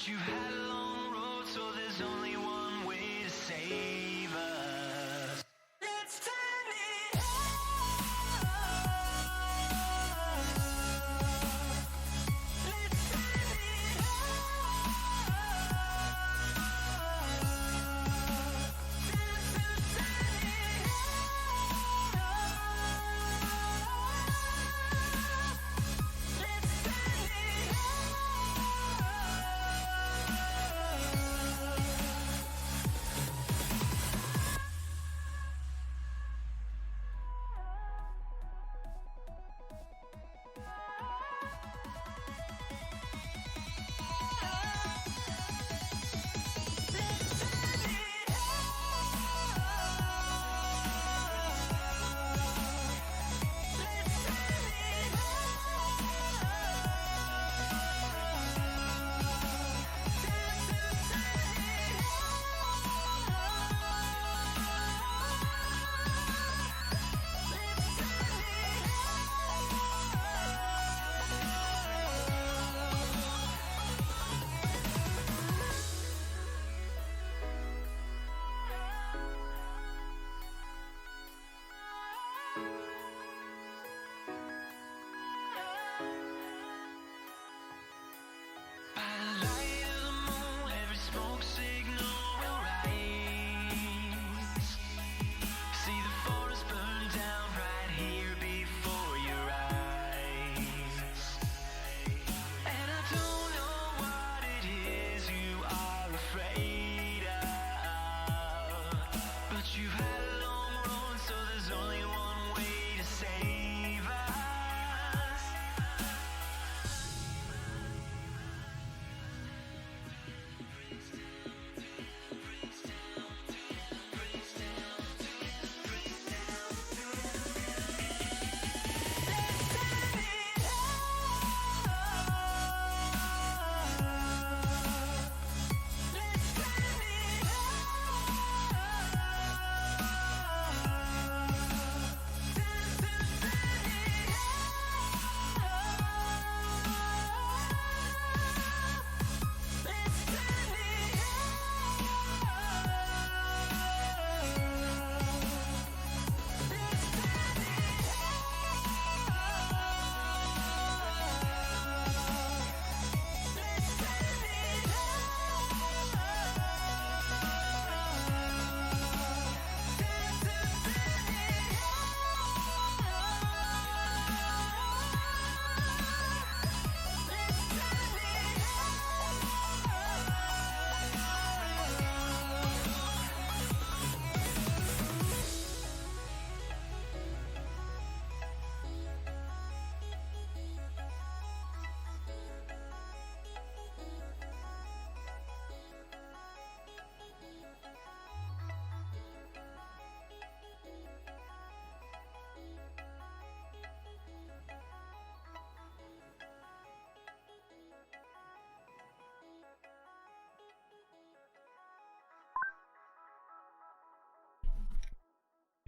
You've had a long road, so there's only one way to save us. Let's turn it up. Let's turn it up. Time to turn it up. Let's turn it up. You've had a long road, so there's only one way to save us.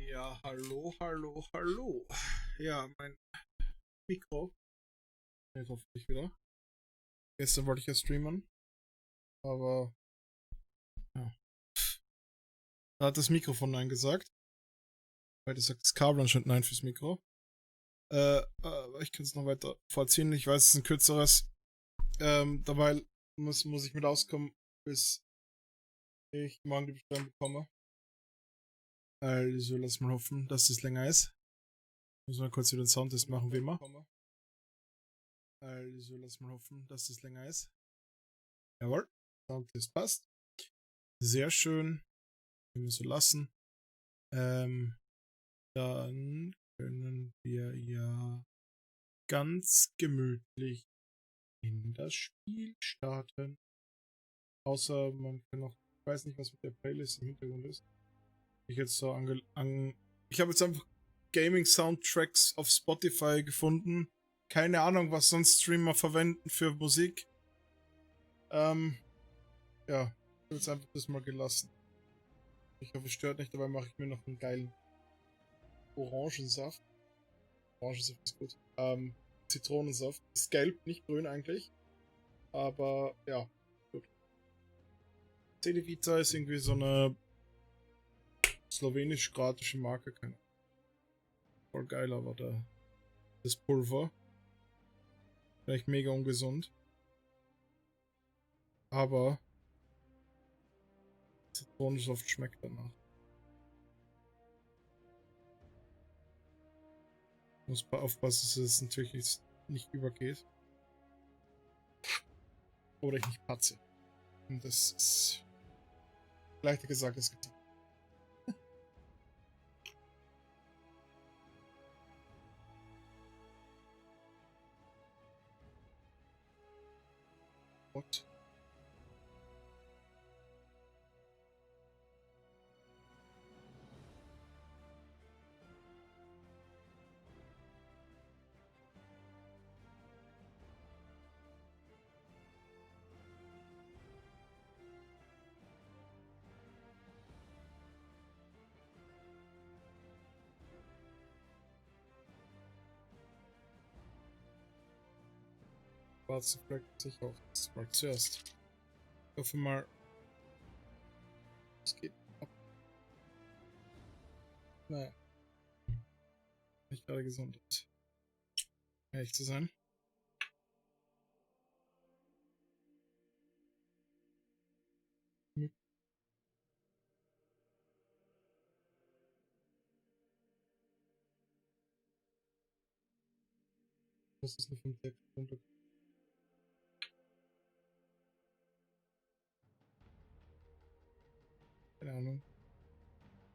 Ja, hallo, hallo, hallo. Ja, mein Mikro. Jetzt hoffentlich wieder. Gestern wollte ich ja streamen, aber ja. Da hat das Mikrofon Nein gesagt. Heute sagt das Kabel anscheinend Nein fürs Mikro. Ich kann es noch weiter vorziehen. Ich weiß, es ist ein kürzeres. Dabei muss ich mit auskommen, bis ich morgen die Bestellung bekomme. Also lass mal hoffen, dass das länger ist. Muss mal kurz wieder den Soundtest machen, wie immer. Also lass mal hoffen, dass das länger ist. Jawohl, Soundtest passt. Sehr schön. Können wir so lassen. Dann können wir ja ganz gemütlich in das Spiel starten. Außer man kann noch, ich weiß nicht, was mit der Playlist im Hintergrund ist. Ich habe jetzt einfach Gaming-Soundtracks auf Spotify gefunden. Keine Ahnung, was sonst Streamer verwenden für Musik. Ja, ich habe jetzt einfach das mal gelassen. Ich hoffe, es stört nicht, dabei mache ich mir noch einen geilen Orangensaft. Orangensaft ist gut. Zitronensaft. Ist gelb, nicht grün eigentlich. Aber ja, gut. Cedevita ist irgendwie so eine slowenisch-kroatische Marke, keine Ahnung. Voll geil, aber das Pulver. Vielleicht mega ungesund. Aber Zitronensaft schmeckt danach. Muss aufpassen, dass es natürlich nicht übergeht. Oder ich nicht patze. Und das ist leichter gesagt als getan. What? Schwarze Fleck sich auf das mal zuerst. Ich hoffe mal, es geht ab. Naja. Nicht gerade gesund ist. Ehrlich zu sein. Das ist eine 5 Punkte. Keine Ahnung.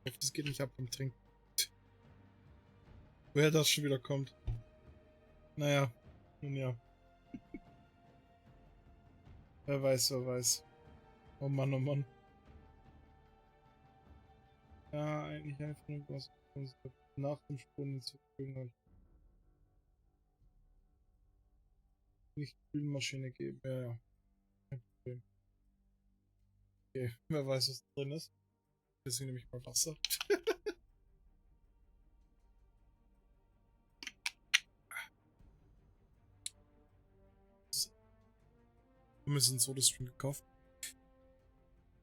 Ich hoffe, das geht nicht ab beim Trinken. Woher das schon wieder kommt. Naja. Nun ja. Wer weiß, wer weiß. Oh Mann, oh Mann. Ja, eigentlich einfach nur was nach dem Sprung hinzufügen und nicht Spülmaschine geben. Ja, ja. Kein Problem. Okay, wer weiß, was drin ist. Deswegen nehme ich mal Wasser. Haben wir so einen Soda-Stream gekauft.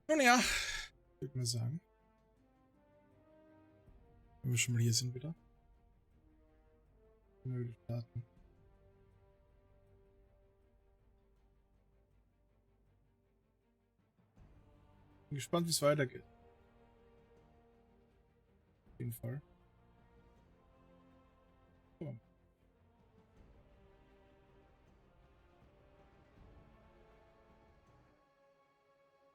Nun ja, würde mal sagen. Wenn wir schon mal hier sind wieder. Können wir wieder starten. Bin gespannt, wie es weitergeht. Auf jeden Fall. So. Machen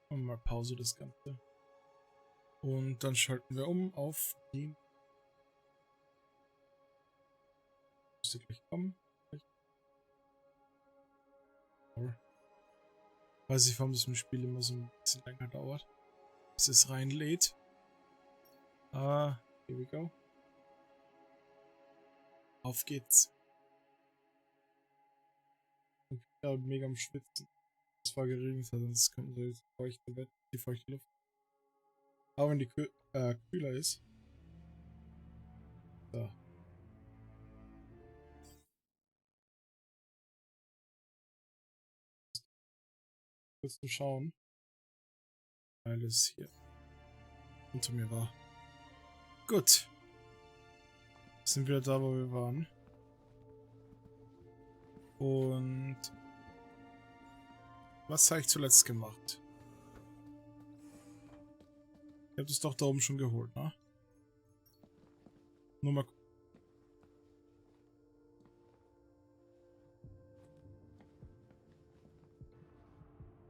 wir mal Pause das Ganze. Und dann schalten wir um auf die. Müsste gleich kommen. Weiß ich, warum das im Spiel immer so ein bisschen länger dauert. Bis es reinlädt. Ah, here we go. Auf geht's. Ich bin da mega am Schwitzen. Es war geregnet hat, sonst kommt so jetzt die feuchte Luft. Aber wenn die kühler ist. So. Kurz zu schauen. Weil es hier unter mir war. Gut. Sind wieder da, wo wir waren. Und was habe ich zuletzt gemacht? Ich habe das doch da oben schon geholt, ne? Nur mal.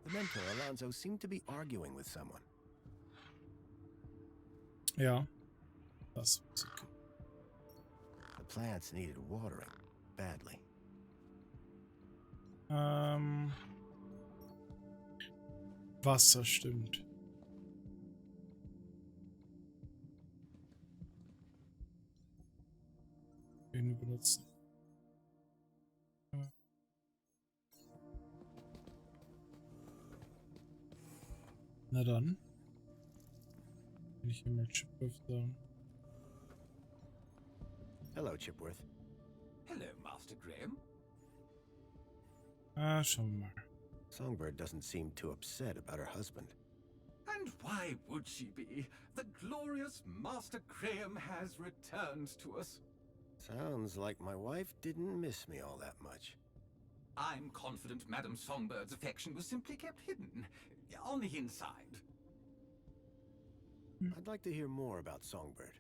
The mentor, Alonzo, seemed to be arguing with someone. Ja. Das ist okay. The plants needed watering badly. Wasser stimmt. Wen benutzen. Na dann. Wenn ich hier mal Chipwurf sagen. Hello, Chipworth. Hello, Master Graham. Schauen wir mal. Songbird doesn't seem too upset about her husband. And why would she be? The glorious Master Graham has returned to us. Sounds like my wife didn't miss me all that much. I'm confident Madame Songbird's affection was simply kept hidden, on the inside. I'd like to hear more about Songbird.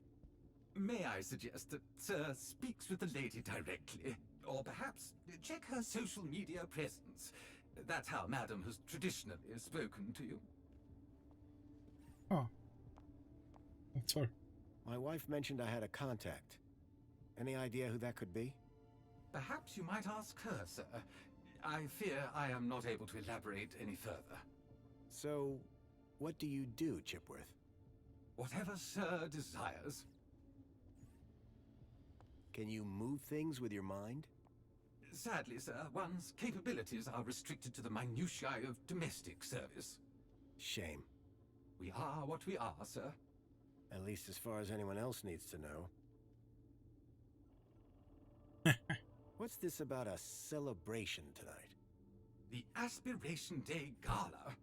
May I suggest that Sir speaks with the lady directly, or perhaps check her social media presence. That's how Madame has traditionally spoken to you. Oh. That's her. My wife mentioned I had a contact. Any idea who that could be? Perhaps you might ask her, sir. I fear I am not able to elaborate any further. So, what do you do, Chipworth? Whatever Sir desires. Can you move things with your mind? Sadly, sir, one's capabilities are restricted to the minutiae of domestic service. Shame. We are what we are, sir. At least as far as anyone else needs to know. What's this about a celebration tonight? The Aspiration Day Gala.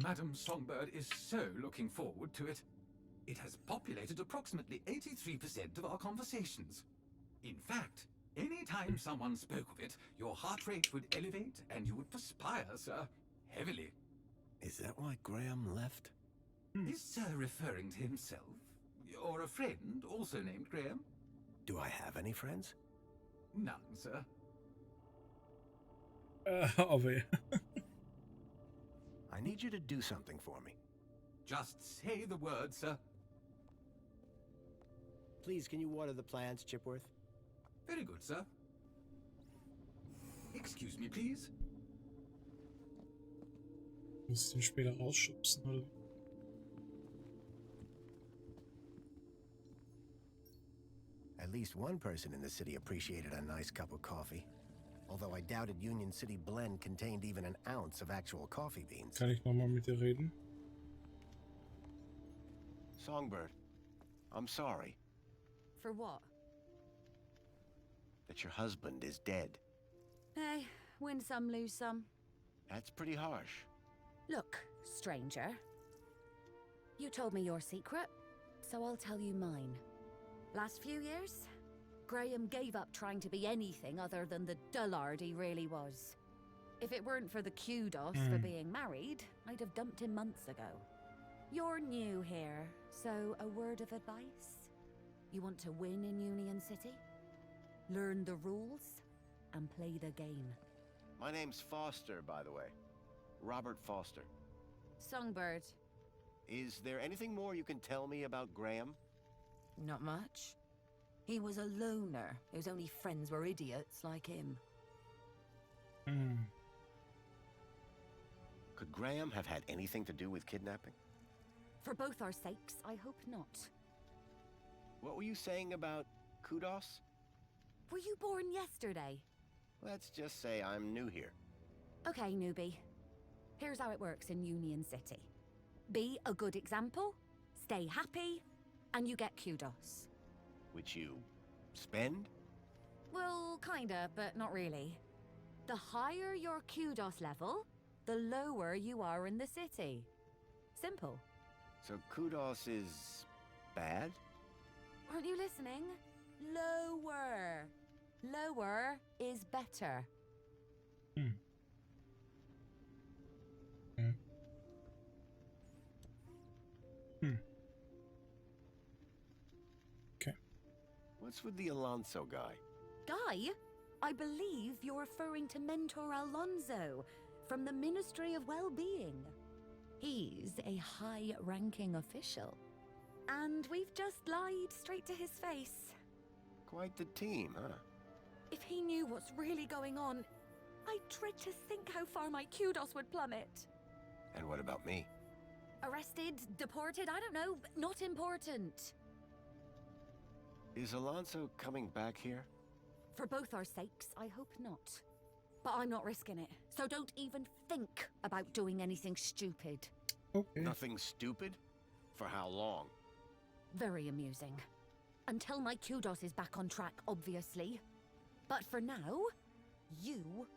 Madame Songbird is so looking forward to it. It has populated approximately 83% of our conversations. In fact, any time someone spoke of it, your heart rate would elevate and you would perspire, sir, heavily. Is that why Graham left? Is Sir referring to himself? Or a friend also named Graham? Do I have any friends? None, sir. Oh weh. I need you to do something for me. Just say the word, sir. Please, can you water the plants, Chipworth? Very good, sir. Excuse me, please. Muss ich den später rausschubsen, oder? At least one person in the city appreciated a nice cup of coffee. Although I doubted Union City Blend contained even an ounce of actual coffee beans. Kann ich nochmal mit dir reden? Songbird, I'm sorry For what? that your husband is dead. Hey, win some, lose some. That's pretty harsh. Look, stranger. You told me your secret, so I'll tell you mine. Last few years, Graham gave up trying to be anything other than the dullard he really was. If it weren't for the kudos for being married, I'd have dumped him months ago. You're new here, so a word of advice? You want to win in Union City? Learn the rules and play the game. My name's Foster, by the way. Robert Foster. Songbird. Is there anything more you can tell me about Graham? Not much. He was a loner whose only friends were idiots like him. Could Graham have had anything to do with kidnapping? For both our sakes, I hope not. What were you saying about kudos? Were you born yesterday? Let's just say I'm new here. Okay, newbie. Here's how it works in Union City. Be a good example, stay happy, and you get kudos. Which you spend? Well, kinda, but not really. The higher your kudos level, the lower you are in the city. Simple. So kudos is bad? Aren't you listening? Lower. Lower is better. Okay. What's with the Alonso guy? Guy? I believe you're referring to Mentor Alonso from the Ministry of Well-Being. He's a high-ranking official. And we've just lied straight to his face. Quite the team, huh? If he knew what's really going on, I dread to think how far my kudos would plummet. And what about me? Arrested, deported, I don't know, not important. Is Alonso coming back here? For both our sakes, I hope not. But I'm not risking it, so don't even think about doing anything stupid. Okay. Nothing stupid? For how long? Very amusing. Until my kudos is back on track, obviously. But for now, you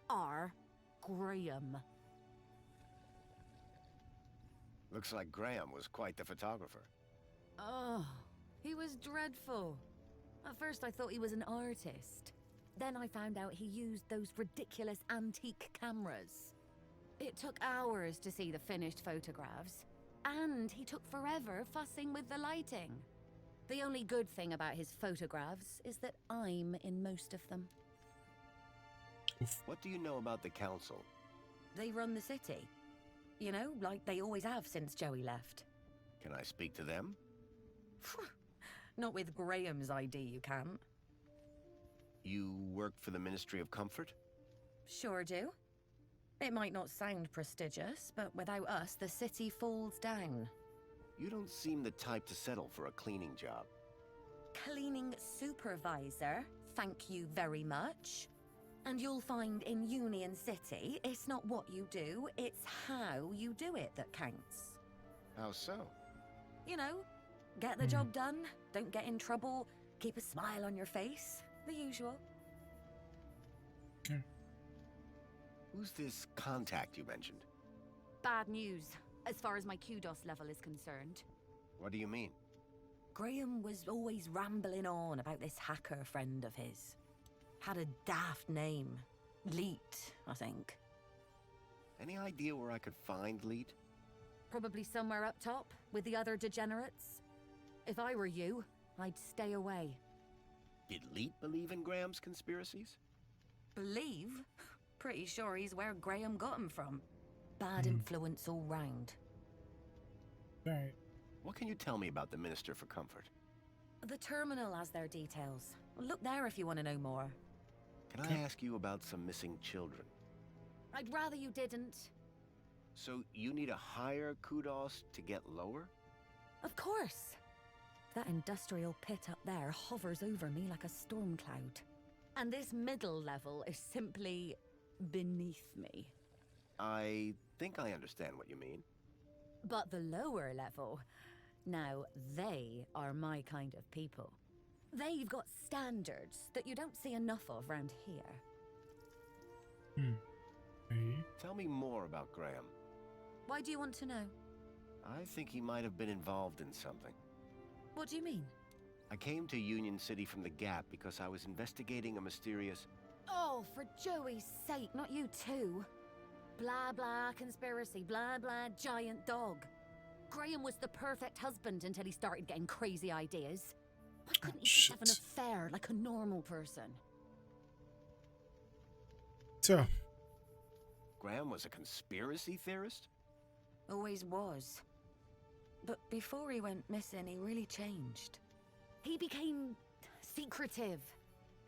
are Graham. Looks like Graham was quite the photographer. Oh, he was dreadful. At first I thought he was an artist. Then I found out he used those ridiculous antique cameras. It took hours to see the finished photographs. And he took forever fussing with the lighting. The only good thing about his photographs is that I'm in most of them. What do you know about the council? They run the city. You know, like they always have since Joey left. Can I speak to them? Not with Graham's ID, you can't. You work for the Ministry of Comfort? Sure do. It might not sound prestigious, but without us, the city falls down. You don't seem the type to settle for a cleaning job. Cleaning supervisor, thank you very much. And you'll find in Union City, it's not what you do, it's how you do it that counts. How so? You know, get the job done, don't get in trouble, keep a smile on your face, the usual. Who's this contact you mentioned? Bad news, as far as my kudos level is concerned. What do you mean? Graham was always rambling on about this hacker friend of his. Had a daft name. Leet, I think. Any idea where I could find Leet? Probably somewhere up top, with the other degenerates. If I were you, I'd stay away. Did Leet believe in Graham's conspiracies? Believe? Pretty sure he's where Graham got him from. Bad influence all round. Right. What can you tell me about the Minister for Comfort? The terminal has their details. Look there if you want to know more. Can I ask you about some missing children? I'd rather you didn't. So you need a higher kudos to get lower? Of course. That industrial pit up there hovers over me like a storm cloud. And this middle level is simply beneath me. I think I understand what you mean. But the lower level, now they are my kind of people. They've got standards that you don't see enough of round here. Okay. Tell me more about Graham. Why do you want to know? I think he might have been involved in something. What do you mean? I came to Union City from the Gap because I was investigating a mysterious... Oh, for Joey's sake, not you too. Blah blah conspiracy, blah blah giant dog. Graham was the perfect husband until he started getting crazy ideas. Why couldn't he just have an affair like a normal person? So, Graham was a conspiracy theorist? Always was. But before he went missing, he really changed. He became secretive.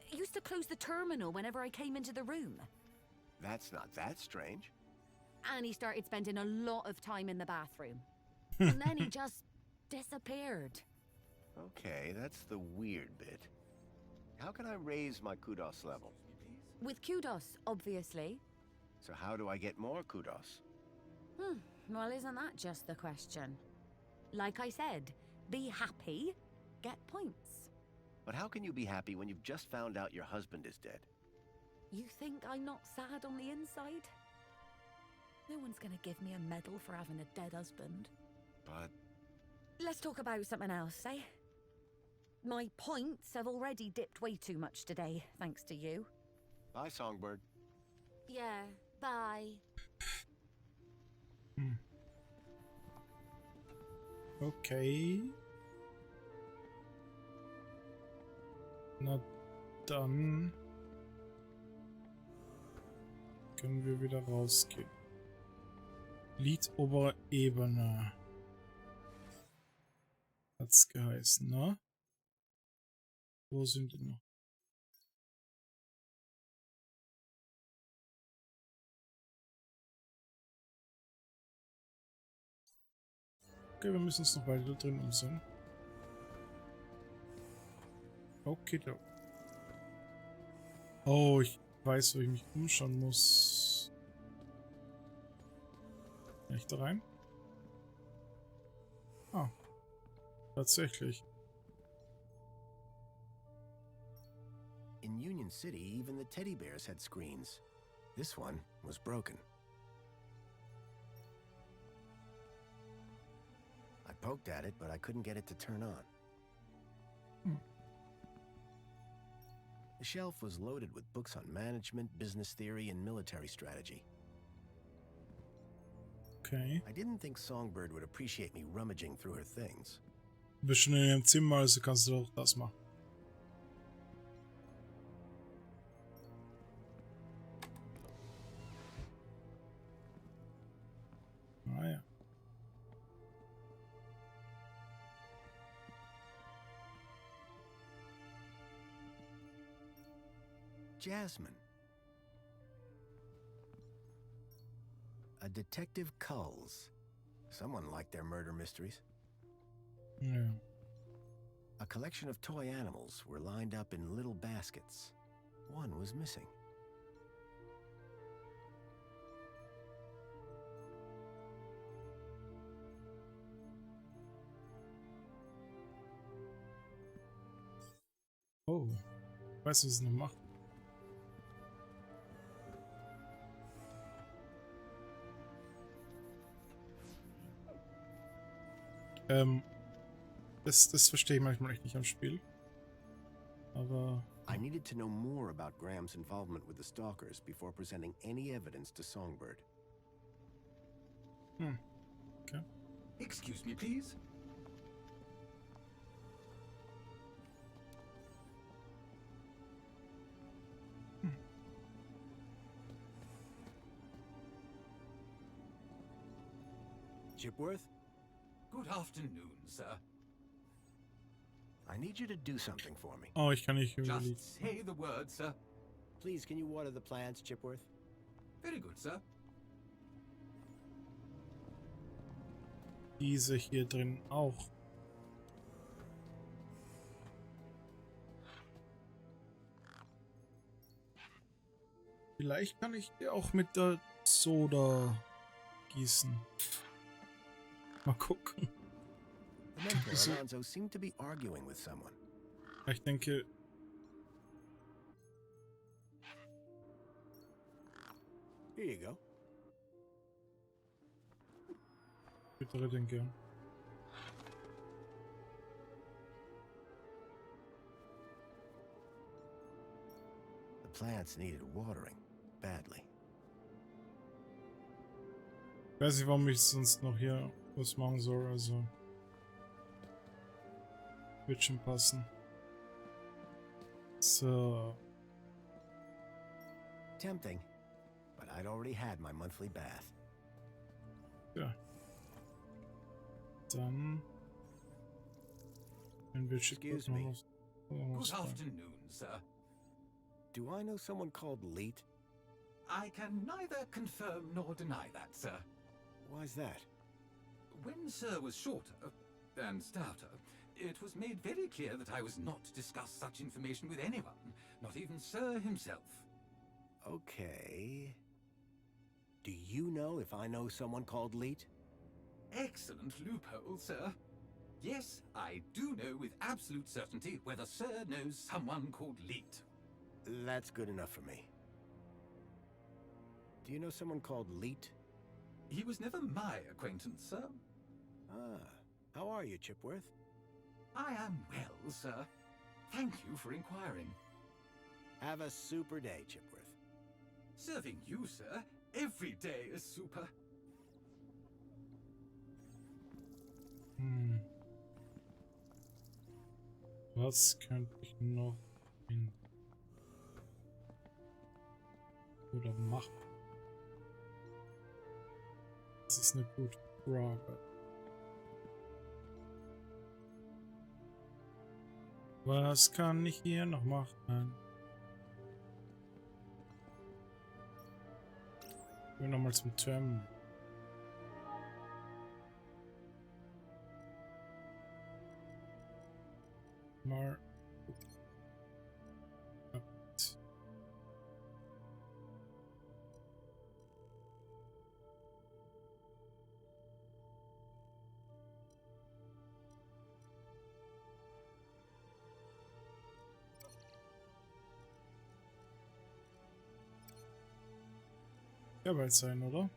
He used to close the terminal whenever I came into the room. That's not that strange. And he started spending a lot of time in the bathroom. And then he just disappeared. Okay, that's the weird bit. How can I raise my kudos level? With kudos, obviously. So how do I get more kudos? Well, isn't that just the question? Like I said, be happy, get points. But how can you be happy when you've just found out your husband is dead? You think I'm not sad on the inside? No one's gonna give me a medal for having a dead husband. But... Let's talk about something else, eh? My points have already dipped way too much today, thanks to you. Bye, Songbird. Yeah, bye. okay. Na dann können wir wieder rausgehen. Lied obere Ebene. Hat's geheißen, ne? Wo sind wir noch? Okay, wir müssen uns noch weiter drin umsehen. Okay, da. Oh, ich weiß, wo ich mich umschauen muss. Kann ich da rein? Ah, tatsächlich. In Union City, even the teddy bears had screens. This one was broken. I poked at it, but I couldn't get it to turn on. The shelf was loaded with books on management, business theory, and military strategy. Okay. I didn't think Songbird would appreciate me rummaging through her things. Du bist schon in ihrem Zimmer, also kannst du auch das machen. Ah ja. Jasmine. A Detective Culls. Someone liked their murder mysteries. Ja. A collection of toy animals were lined up in little baskets. One was missing. Oh. Weißt du, was es noch macht? Das verstehe ich manchmal echt nicht am Spiel. Aber... I needed to know more about Graham's involvement with the stalkers before presenting any evidence to Songbird. Okay. Excuse me, please. Chipworth, Good afternoon, sir. I need you to do something for me. Oh, ich kann nicht überlegen. Just say the word, sir. Please, can you water the plants, Chipworth? Very good, sir. Diese hier drin auch. Vielleicht kann ich die auch mit der Soda gießen. Mal gucken. The mentor, Alonzo, seemed to be arguing with someone. Ich denke... Here you go. Bitte den gern. The plants needed watering badly. Ich weiß nicht, warum ich sonst noch hier was machen soll, also... Wird schon passen. So... Tempting, but I'd already had my monthly bath. Ja. Dann... Wenn wir Excuse me. Good afternoon, sir. Do I know someone called Leet? I can neither confirm nor deny that, sir. Why's that? When Sir was shorter and stouter, it was made very clear that I was not to discuss such information with anyone, not even Sir himself. Okay. Do you know if I know someone called Leet? Excellent loophole, sir. Yes, I do know with absolute certainty whether Sir knows someone called Leet. That's good enough for me. Do you know someone called Leet? He was never my acquaintance, sir. Ah, how are you, Chipworth? I am well, sir. Thank you for inquiring. Have a super day, Chipworth. Serving you, sir. Every day is super. Was könnte ich noch Oder machen? Das ist eine gute Frage. Was kann ich hier noch machen? Gehen wir nochmal zum Terminal. Mal. Ja, bald sein, oder?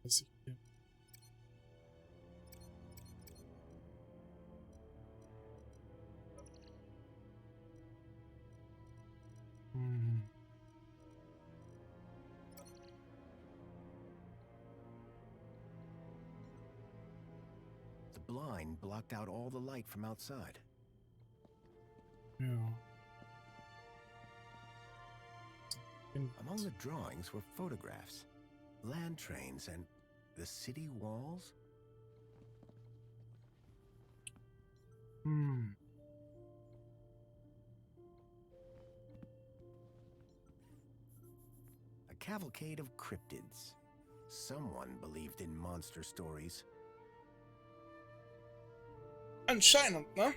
Was ich hier. The blind blocked out all the light from outside. Ja. Among the drawings were photographs, land trains, and the city walls. A cavalcade of cryptids. Someone believed in monster stories. Anscheinend, ne?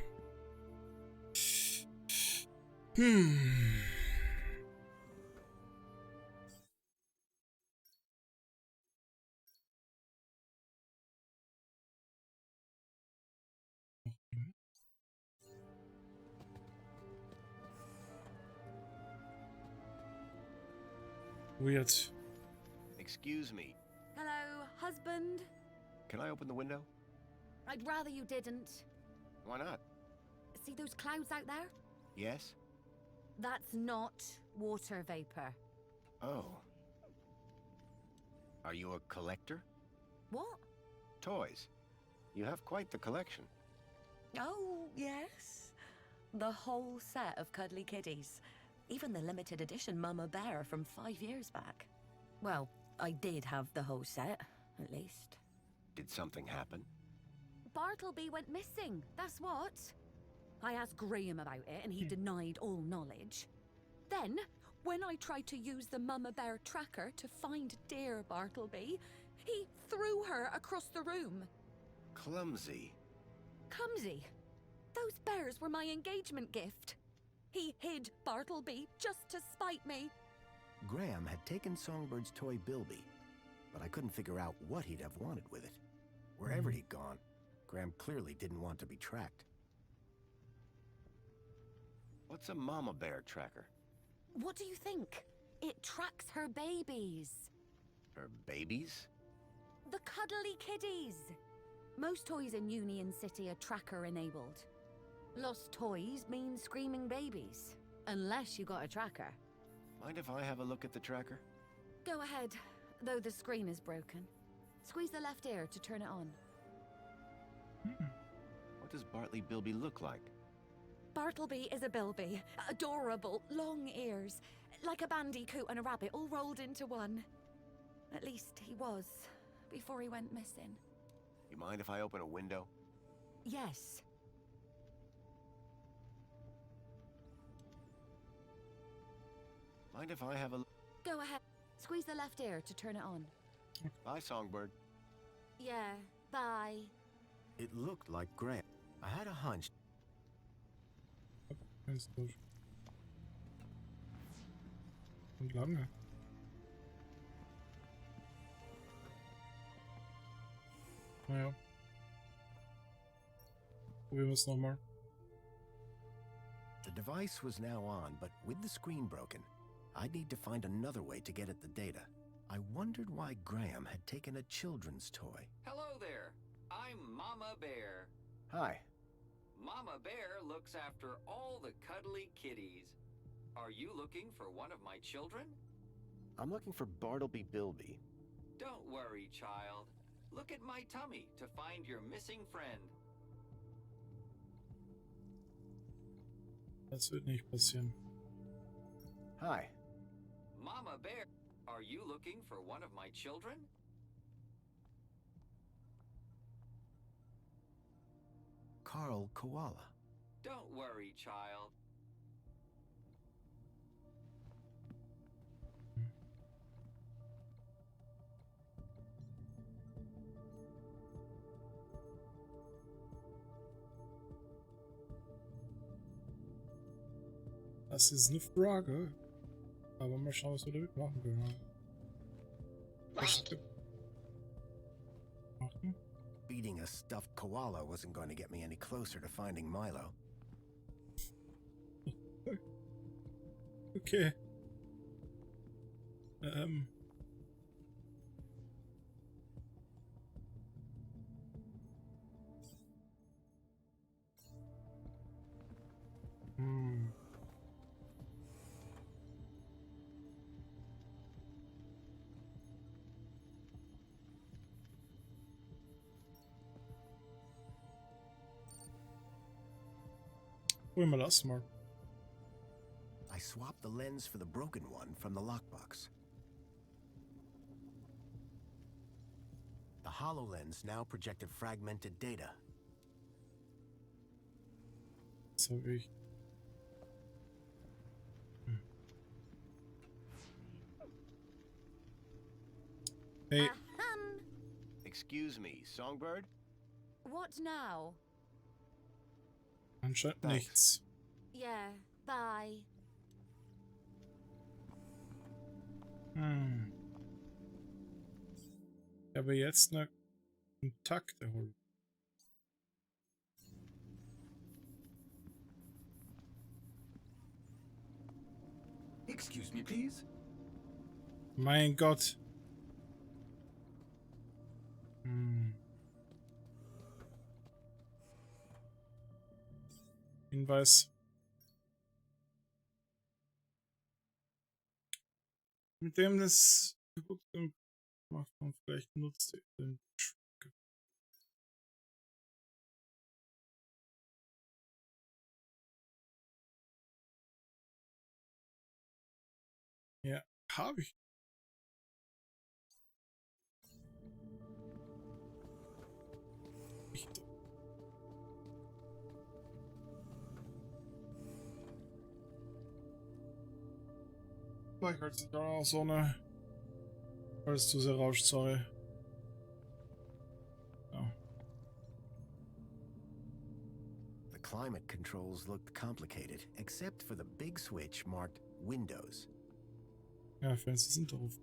Weird. Excuse me, Hello, husband? can I open the window? I'd rather you didn't. Why not? See those clouds out there? Yes? That's not water vapor. Oh. Are you a collector? What? Toys. You have quite the collection. Oh, yes. The whole set of cuddly kitties. Even the limited edition Mama Bear from 5 years back. Well, I did have the whole set, at least. Did something happen? Bartleby went missing, that's what. I asked Graham about it and he denied all knowledge. Then, when I tried to use the Mama Bear tracker to find dear Bartleby, he threw her across the room. Clumsy. Clumsy. Those bears were my engagement gift. He hid Bartleby just to spite me. Graham had taken Songbird's toy Bilby, but I couldn't figure out what he'd have wanted with it. Wherever he'd gone, Graham clearly didn't want to be tracked. What's a mama bear tracker? What do you think? It tracks her babies. Her babies? The cuddly kiddies. Most toys in Union City are tracker-enabled. Lost toys mean screaming babies. Unless you got a tracker. Mind if I have a look at the tracker? Go ahead, though the screen is broken. Squeeze the left ear to turn it on. What does Bartleby Bilby look like? Bartleby is a bilby. Adorable, long ears. Like a bandicoot and a rabbit all rolled into one. At least he was, before he went missing. You mind if I open a window? Yes. Mind if I have a... Go ahead. Squeeze the left ear to turn it on. Bye, Songbird. Yeah, bye. It looked like Graham. I had a hunch. Ganz durch. Und lange. Naja. Probieren wir es nochmal. The device was now on, but with the screen broken, I'd need to find another way to get at the data. I wondered why Graham had taken a children's toy. Hello there. I'm Mama Bear. Hi. Mama Bear looks after all the cuddly kitties. Are you looking for one of my children? I'm looking for Bartleby Bilby. Don't worry, child. Look at my tummy to find your missing friend. Das wird nicht passieren. Hi. Mama Bear, are you looking for one of my children? Carl Koala. Don't worry, child. Das ist eine Frage. Aber mal schauen, was wir damit machen können. Was machen? Beating a stuffed koala wasn't going to get me any closer to finding Milo. Okay. Probieren wir das mal. I swapped the lens for the broken one from the lockbox. The HoloLens now projected fragmented data. Das habe ich. Hey, Excuse me, Songbird? What now? anscheinend Thanks. nichts. Yeah, bye. Ich habe jetzt eine Kontakte holen. Excuse me, please. Mein Gott. Hinweis. Mit dem das geguckt und macht man vielleicht nutzt den Schmuck. Ja, habe ich. Ich Vielleicht hat sich auch so eine. Weil es zu sehr rauscht, sorry. Ja. The climate controls looked complicated, except for the big switch marked Windows. Ja, Fenster sind drauf.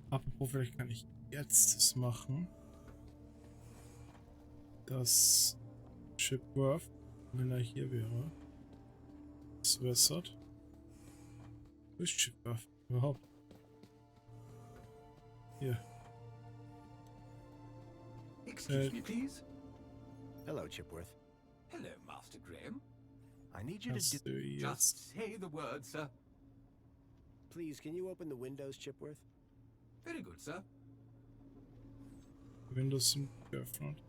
Apropos, vielleicht kann ich jetzt das machen. Das Chipworth, wenn er hier wäre. Das wässert. Wo ist Chipworth überhaupt? Hier. Excuse me, please. Hello, Chipworth. Hello, Master Graham. I need you to Kannst do... du jetzt Just say the word, sir. Please, can you open the windows, Chipworth? Very good, sir. Windows sind geöffnet?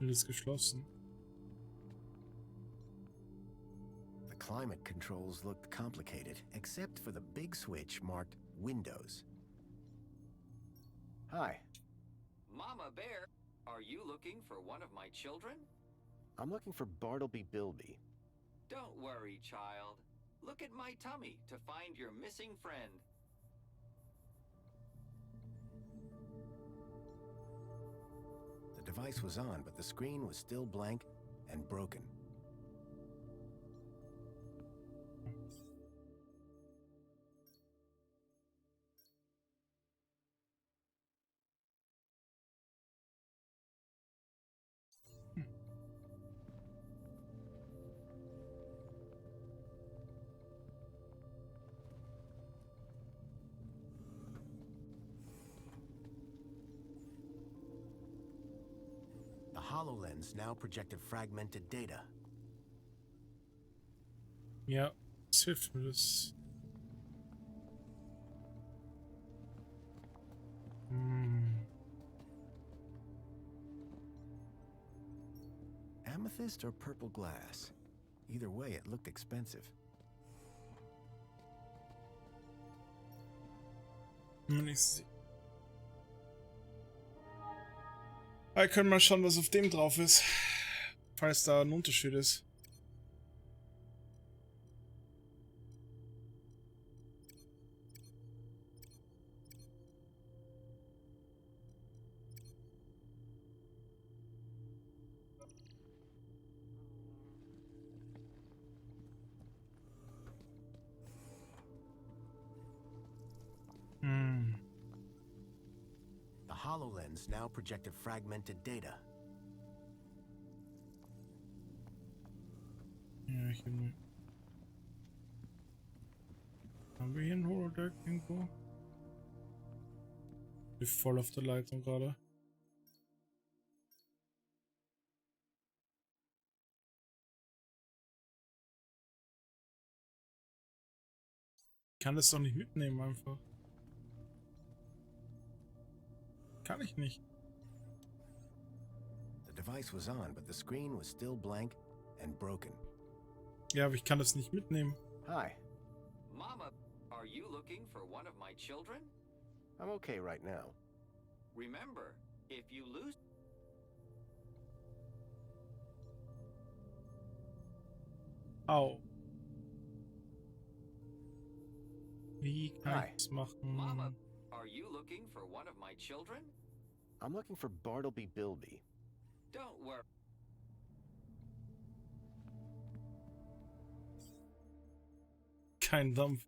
Alles geschlossen. The climate controls looked complicated, except for the big switch marked Windows. Hi. Mama Bear, are you looking for one of my children? I'm looking for Bartleby Bilby. Don't worry, child. Look at my tummy to find your missing friend. The device was on, but the screen was still blank and broken. HoloLens now projected fragmented data. Ja, was hilft mir das? Amethyst or purple glass? Either way, it looked expensive. Ich können mal schauen, was auf dem drauf ist. Falls da ein Unterschied ist. The HoloLens now projected fragmented data. Ja, ich habe. Haben wir hier ein Holodeck irgendwo? Ich bin voll auf der Leitung gerade. Ich kann das doch nicht mitnehmen einfach. Kann ich nicht. The device was on, but the screen was still blank and broken. Ja, aber ich kann das nicht mitnehmen. Hi, Mama, are you looking for one of my children? I'm okay right now. Remember, if you lose... Au. Wie kann Hi. ich das machen? Mama, are you looking for one of my children? I'm looking for Bartleby Bilby. Don't worry. Kein Dampf.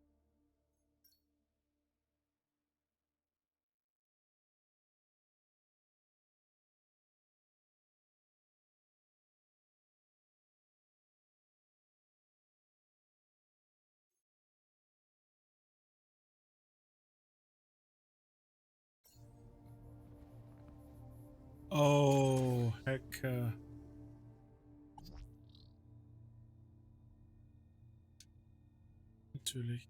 Oh, Hacker. Natürlich.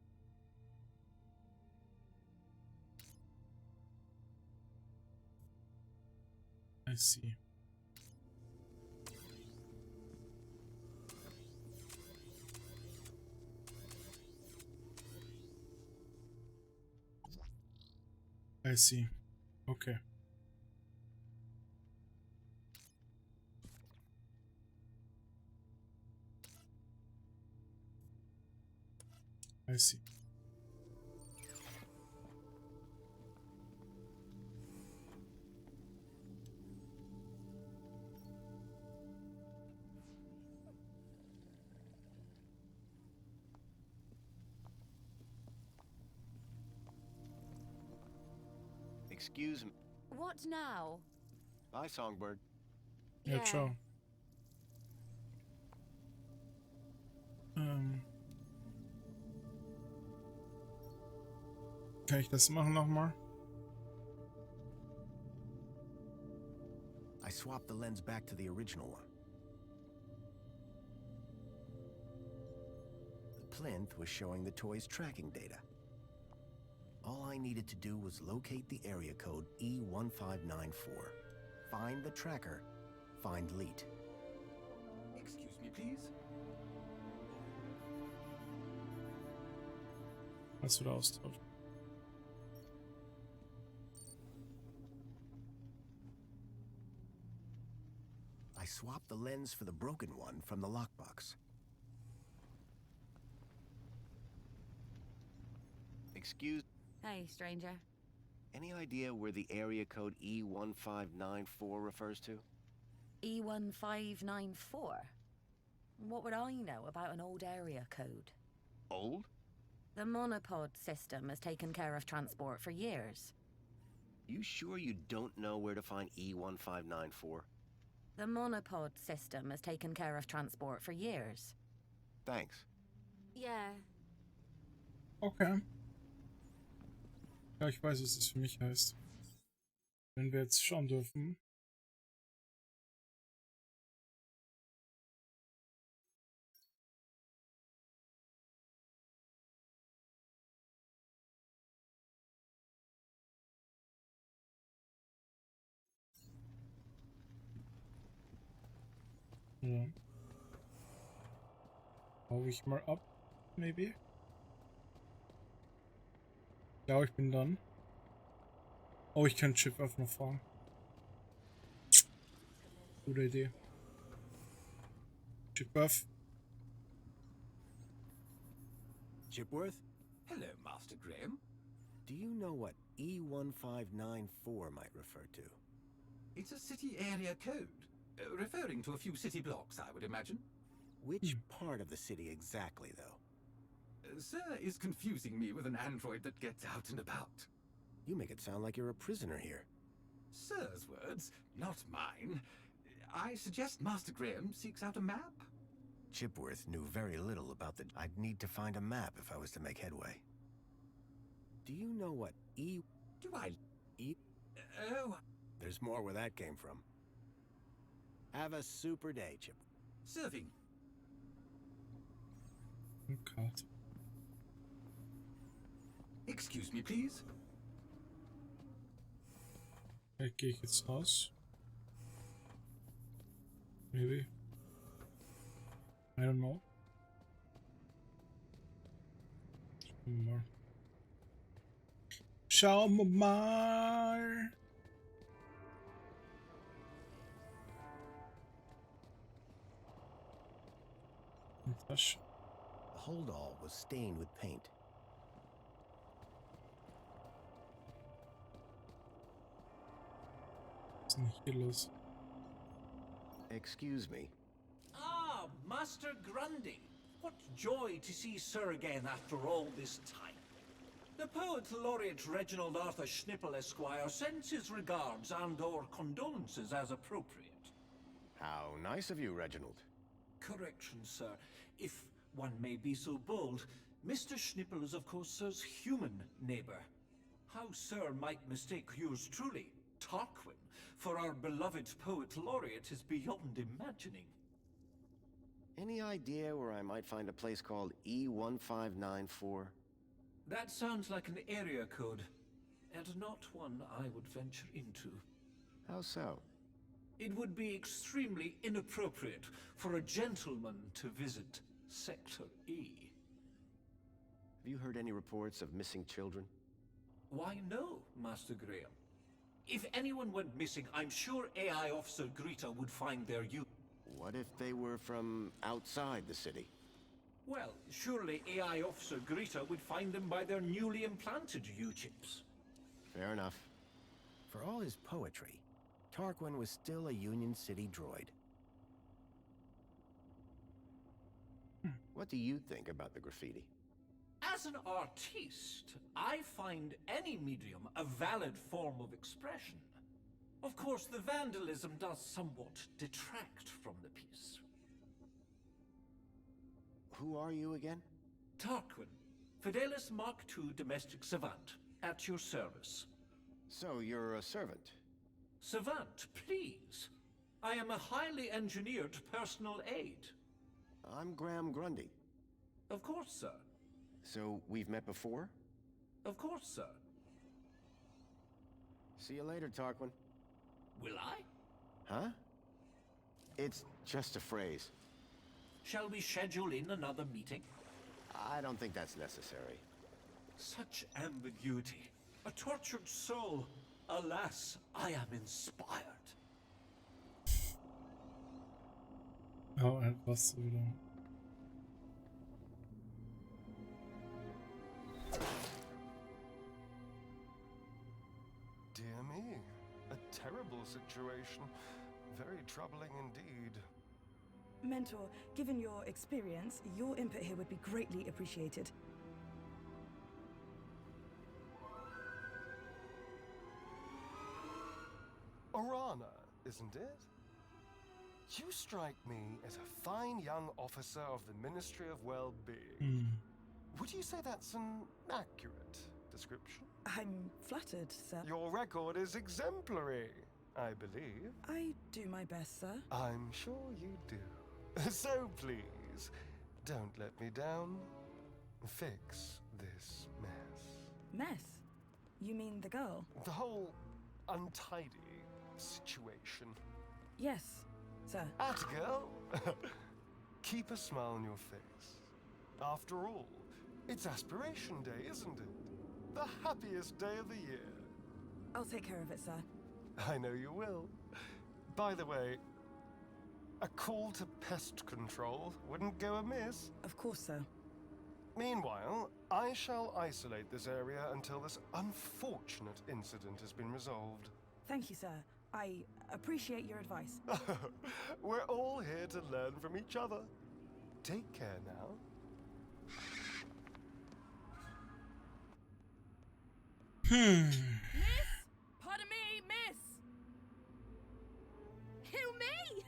I see. I see. Okay. I see. Excuse me. What now? Bye, Songbird. Ja, ciao. Kann ich das machen nochmal? I swapped the lens back to the original one. The plinth was showing the toy's tracking data. All I needed to do was locate the area code E1594, find the tracker, find Leet. Excuse me, please. Kannst du da austauschen? I swapped the lens for the broken one from the lockbox. Excuse... Hey, stranger. Any idea where the area code E1594 refers to? E1594? What would I know about an old area code? Old? The monopod system has taken care of transport for years. You sure you don't know where to find E1594? The monopod system has taken care of transport for years. Thanks. Yeah. Okay. Ja, ich weiß, was das für mich heißt. Wenn wir jetzt schauen dürfen. Ja. Hau ich mal ab, maybe. Ja, ich bin dann. Oh, ich kann Chip einfach noch fahren. Gute Idee. Chipworth. Chipworth, Hello, Master Graham. do you know what E1594 might refer to? It's a city area code, referring to a few city blocks, I would imagine. Which part of the city exactly, though? Sir is confusing me with an android that gets out and about. You make it sound like you're a prisoner here. Sir's words, not mine. I suggest Master Graham seeks out a map. Chipworth knew very little about the... I'd need to find a map if I was to make headway. Do you know what Do I? E... Oh, There's more where that came from. Have a super day, Chip. serving. Oh Gott. Excuse me, please. Gehe ich jetzt raus? Maybe. I don't know. Schauen wir mal. Das The holdall was stained with paint. ist denn hier los? Excuse me. Ah, Master Grundy. What joy to see Sir again after all this time. The poet laureate Reginald Arthur Schnipple Esquire sends his regards and/or condolences as appropriate. How nice of you, Reginald. Correction, sir. If one may be so bold, Mr. Schnipple is of course Sir's human neighbor. How Sir might mistake yours truly, Tarquin, for our beloved poet laureate is beyond imagining. Any idea where I might find a place called E1594? That sounds like an area code, and not one I would venture into. How so? It would be extremely inappropriate for a gentleman to visit Sector E. Have you heard any reports of missing children? Why no, Master Graham. If anyone went missing, I'm sure AI Officer Greta would find their youth. What if they were from outside the city? Well, surely AI Officer Greta would find them by their newly implanted U-chips. Fair enough. For all his poetry, Tarquin was still a Union City droid. What do you think about the graffiti? As an artiste, I find any medium a valid form of expression. Of course, the vandalism does somewhat detract from the piece. Who are you again? Tarquin, Fidelis Mark II domestic savant, at your service. So you're a servant. Savant, please. I am a highly engineered personal aid. I'm Graham Grundy. Of course, sir. So we've met before? Of course, sir. See you later, Tarquin. Will I? Huh? It's just a phrase. Shall we schedule in another meeting? I don't think that's necessary. Such ambiguity. A tortured soul. Alas, I am inspired. Oh, was wieder. Dear me, a terrible situation. Very troubling indeed. Mentor, given your experience, your input here would be greatly appreciated. Orana, isn't it? You strike me as a fine young officer of the Ministry of Well-Being. Would you say that's an accurate description? I'm flattered, sir. Your record is exemplary, I believe. I do my best, sir. I'm sure you do. So please, don't let me down. Fix this mess. Mess? You mean the girl? The whole untidy situation. Yes. sir. Atta girl. Keep a smile on your face. After all, it's Aspiration Day, isn't it? The happiest day of the year. I'll take care of it, sir. I know you will. By the way, a call to pest control wouldn't go amiss. Of course, sir. Meanwhile, I shall isolate this area until this unfortunate incident has been resolved. Thank you, sir. I appreciate your advice. We're all here to learn from each other. Take care now. Miss! Pardon me, miss! Who, me?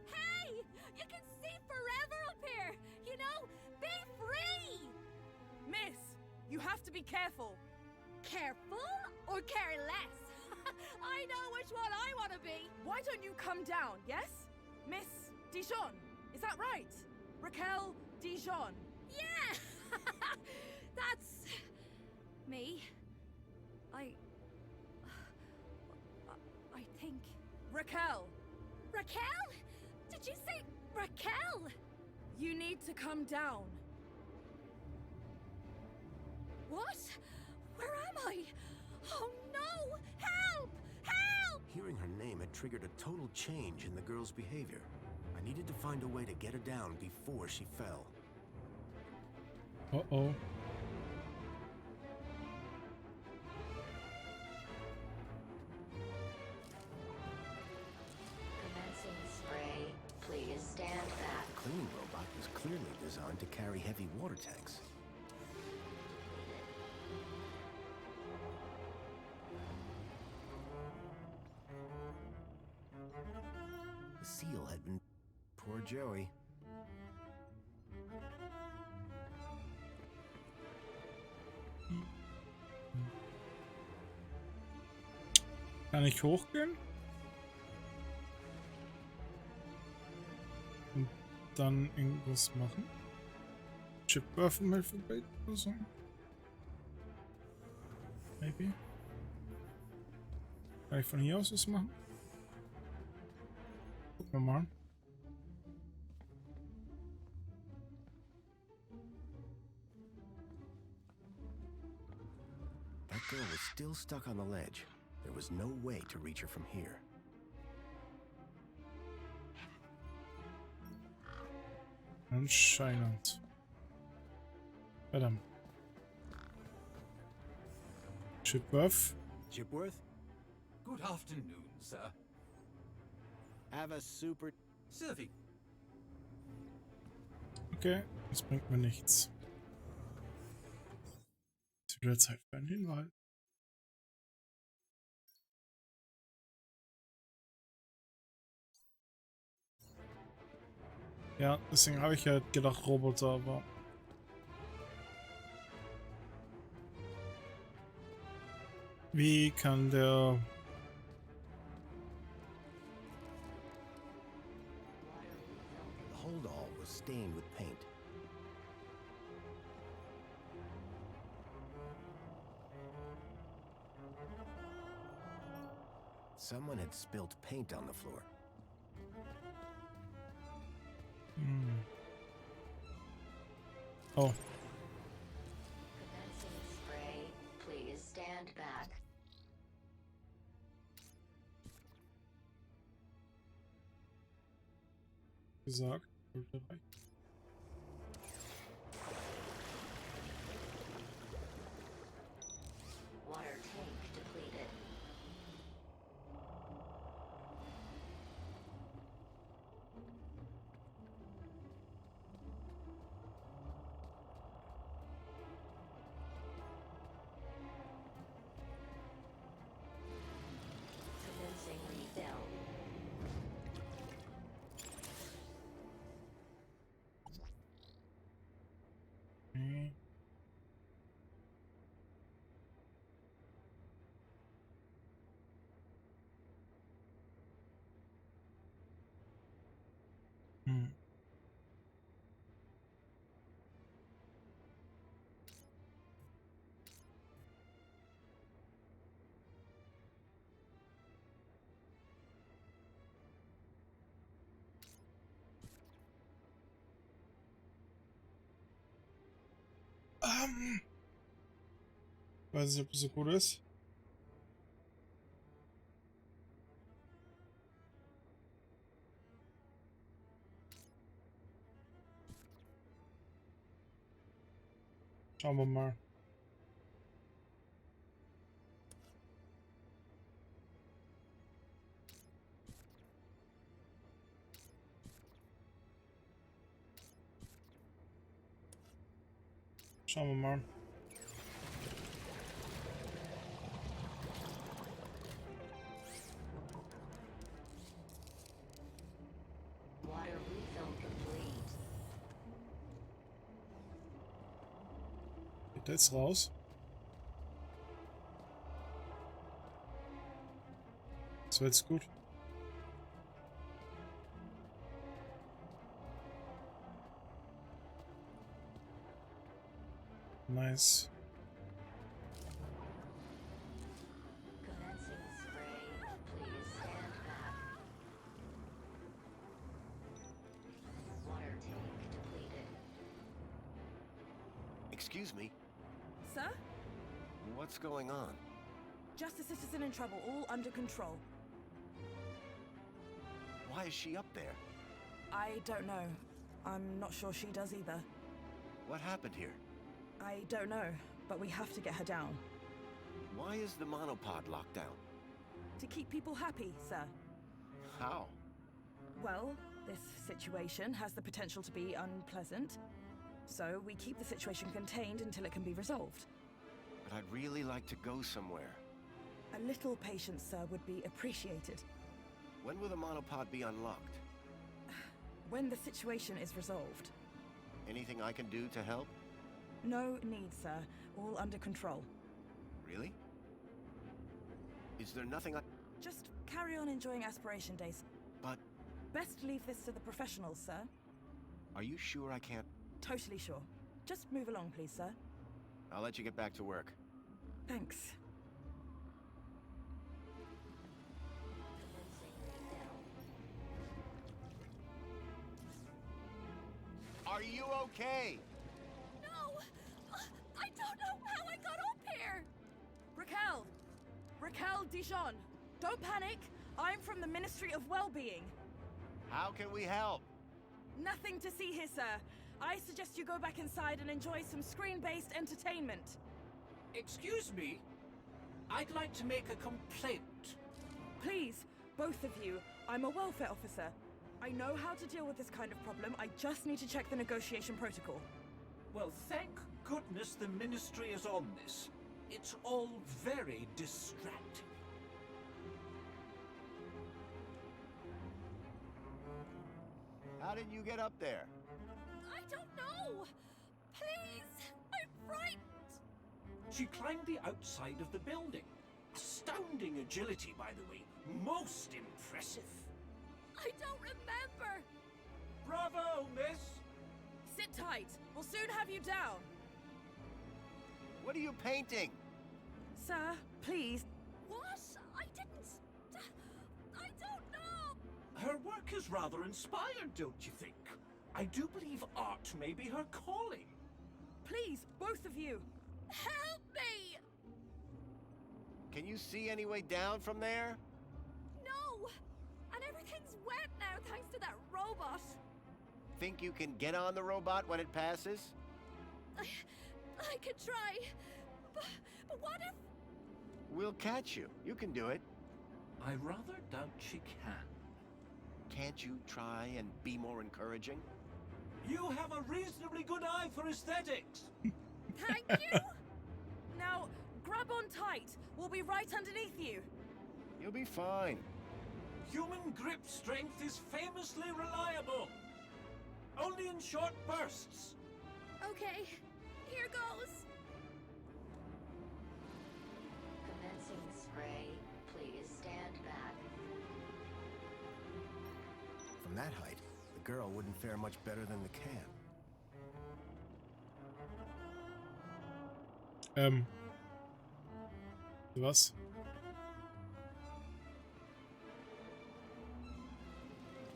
Hey! You can see forever up here! You know, be free! Miss, you have to be careful. Careful or careless? I know which one I want to be! Why don't you come down, yes? Miss Dijon, is that right? Raquel Dijon. Yeah! That's... me. I think... Raquel, Raquel? Did you say Raquel? you need to come down. What? Where am I? Oh no! Help! Help! Hearing her name had triggered a total change in the girl's behavior. I needed to find a way to get her down before she fell. Uh-oh. Commencing spray. Please stand back. The cleaning robot was clearly designed to carry heavy water tanks. The seal had been... Poor Joey. Kann ich hochgehen? Und dann irgendwas machen? Chipwerfen mal vorbei oder so? Maybe. Kann ich von hier aus was machen? Gucken wir mal. That girl was still stuck on the ledge. There was no way to reach her from here. Anscheinend. Verdammt. Chipwerf. Chipworth, Good afternoon, sir. have a super... Serving. Okay, das bringt mir nichts. Ist wieder Zeit für einen Hinweis. Ja, deswegen habe ich ja gedacht Roboter, aber... Wie kann der... The holdall was stained with paint. Someone had spilt paint on the floor. Oh, Commencing spray. Please stand back. gesagt. Sollte reichen. Water tank depleted. Commencing refill. Weiß nicht, ob das so gut ist. Schauen wir mal. Schauen wir mal. Water refill complete. Geht der jetzt raus? Das war jetzt gut. Nice. Commencing spray. Please stand back. Water tank depleted. Excuse me, Sir? what's going on? Just a citizen in trouble, all under control. Why is she up there? I don't know. I'm not sure she does either. What happened here? I don't know, but we have to get her down. Why is the monopod locked down? To keep people happy, sir. How? Well, this situation has the potential to be unpleasant. So we keep the situation contained until it can be resolved. But I'd really like to go somewhere. A little patience, sir, would be appreciated. When will the monopod be unlocked? When the situation is resolved. Anything I can do to help? No need, sir. All under control. Really? Is there nothing I... Just carry on enjoying Aspiration Days. But Best leave this to the professionals, sir. are you sure I can't... Totally sure. Just move along, please, sir. I'll let you get back to work. Thanks. Commencing refill. Are you okay? No! I don't know how I got up here! Raquel! Raquel Dijon! Don't panic! I'm from the Ministry of Well-Being. How can we help? Nothing to see here, sir. I suggest you go back inside and enjoy some screen-based entertainment. Excuse me? I'd like to make a complaint. Please, both of you. I'm a welfare officer. I know how to deal with this kind of problem. I just need to check the negotiation protocol. Well, thank goodness the Ministry is on this. It's all very distracting. How did you get up there? I don't know! Please! I'm frightened! She climbed the outside of the building. Astounding agility, by the way. Most impressive. I don't remember! Bravo, miss! Sit tight. We'll soon have you down. What are you painting? Sir, please. What? I didn't... I don't know. Her work is rather inspired, don't you think? I do believe art may be her calling. Please, both of you. Help me! Can you see any way down from there? No! And everything's wet now thanks to that robot. Think you can get on the robot when it passes? I could try. But what if... We'll catch you. You can do it. I rather doubt she can. Can't you try and be more encouraging? You have a reasonably good eye for aesthetics. Thank you? Now, grab on tight. We'll be right underneath you. You'll be fine. Human grip strength is famously reliable. Only in short bursts. Okay, here goes. Commencing spray. Please stand back. From that height, the girl wouldn't fare much better than the cab. Was?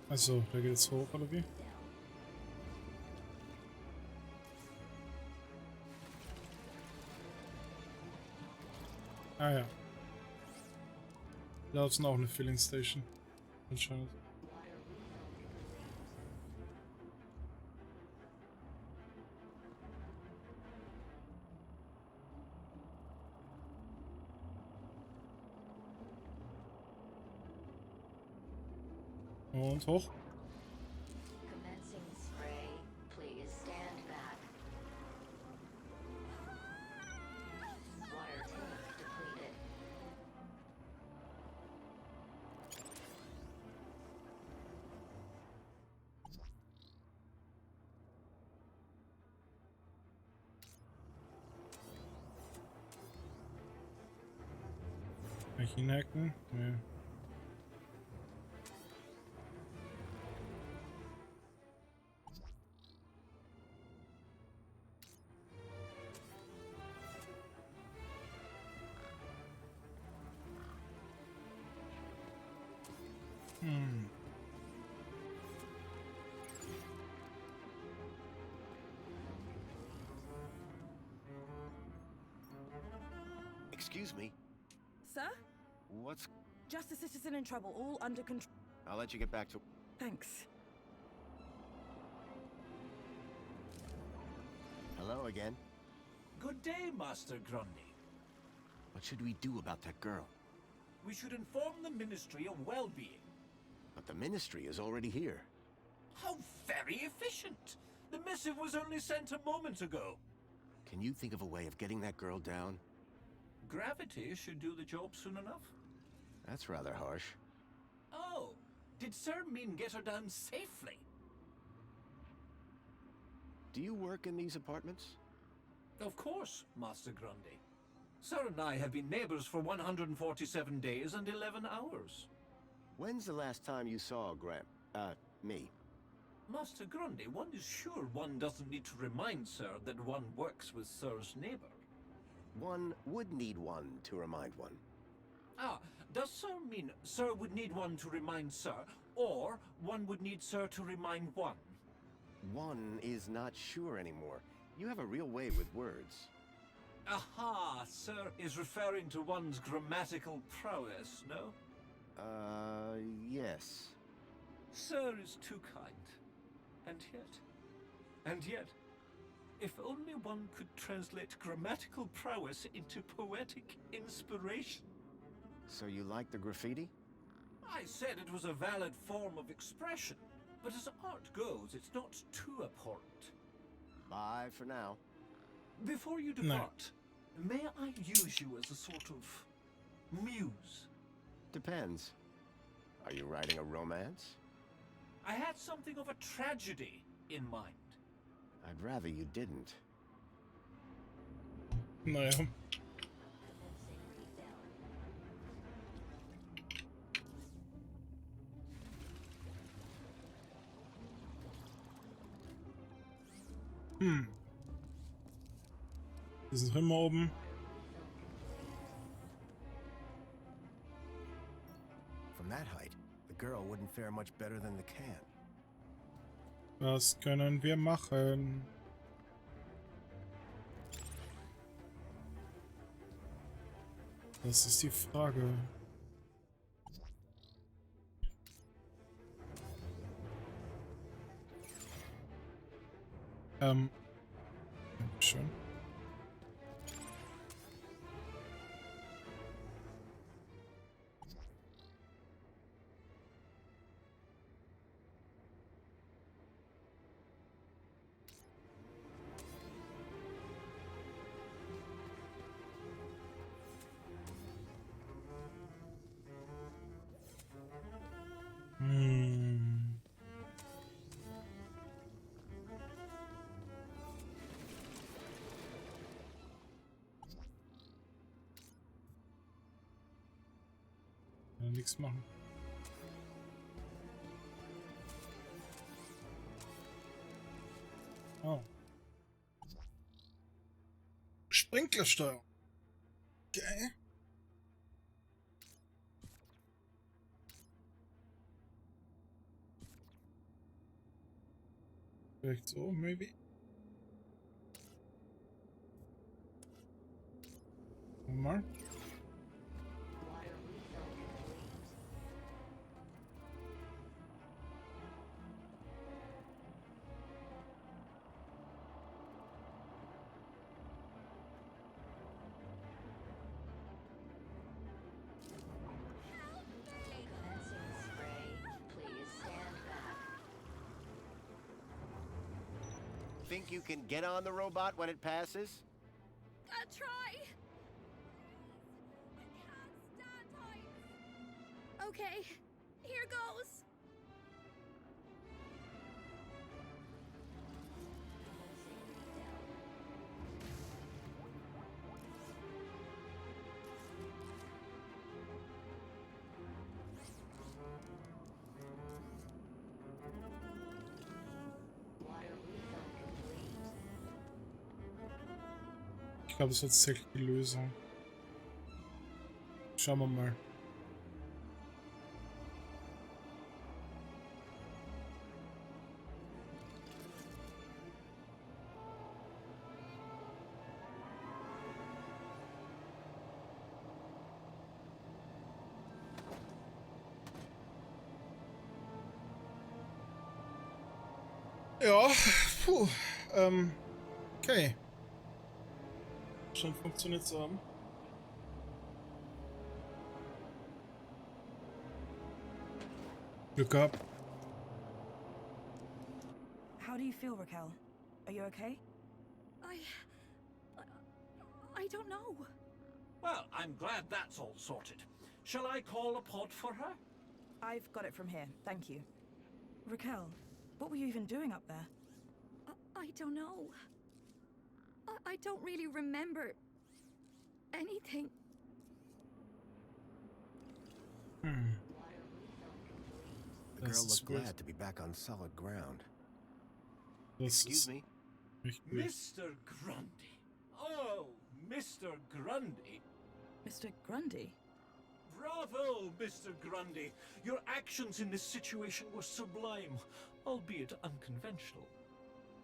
Also, da geht es hoch, oder wie? Ah ja. Da ist noch eine Filling Station. Anscheinend. Und hoch. Commencing spray. Please stand back. Water tank depleted. Kann ich ihn hacken? Nee. Excuse me. Sir? What's... Just a citizen in trouble, all under control. I'll let you get back to... Thanks. Hello again. Good day, Master Grundy. What should we do about that girl? We should inform the Ministry of Well-being. But the Ministry is already here. How very efficient! The missive was only sent a moment ago. Can you think of a way of getting that girl down? Gravity should do the job soon enough. That's rather harsh. Oh, did Sir mean get her down safely? Do you work in these apartments? Of course, Master Grundy. Sir and I have been neighbors for 147 days and 11 hours. When's the last time you saw me? Master Grundy, one is sure one doesn't need to remind Sir that one works with Sir's neighbor. One would need one to remind one. Ah, does Sir mean Sir would need one to remind Sir, or one would need Sir to remind one? One is not sure anymore. You have a real way with words. Aha, Sir is referring to one's grammatical prowess, no? Yes. Sir is too kind. And yet, if only one could translate grammatical prowess into poetic inspiration. So you like the graffiti? I said it was a valid form of expression, but as art goes, it's not too abhorrent. Bye for now. Before you depart, may I use you as a sort of muse? Depends. Are you writing a romance? I had something of a tragedy in mind. I'd rather you didn't. Naja. Wir sind immer oben. From that height, the girl wouldn't fare much better than the can. Was können wir machen? Das ist die Frage. Dankeschön. Nichts machen. Oh. Sprinklersteuerung. Okay. Vielleicht so, maybe. Mal. Think you can get on the robot when it passes? I'll try. I can't stand heights. Okay, here goes. Ich glaube, das ist tatsächlich die Lösung. Schauen wir mal. Ja, puh, okay. Schon funktioniert zu haben. Glück gehabt. How do you feel, Raquel? Are you okay? I don't know. Well, I'm glad that's all sorted. Shall I call a pod for her? I've got it from here, thank you. Raquel, what were you even doing up there? I don't know. I don't really remember anything. The girl looked glad to be back on solid ground. Excuse me? Mr. Grundy. Oh, Mr. Grundy. Mr. Grundy? Bravo, Mr. Grundy. Your actions in this situation were sublime, albeit unconventional.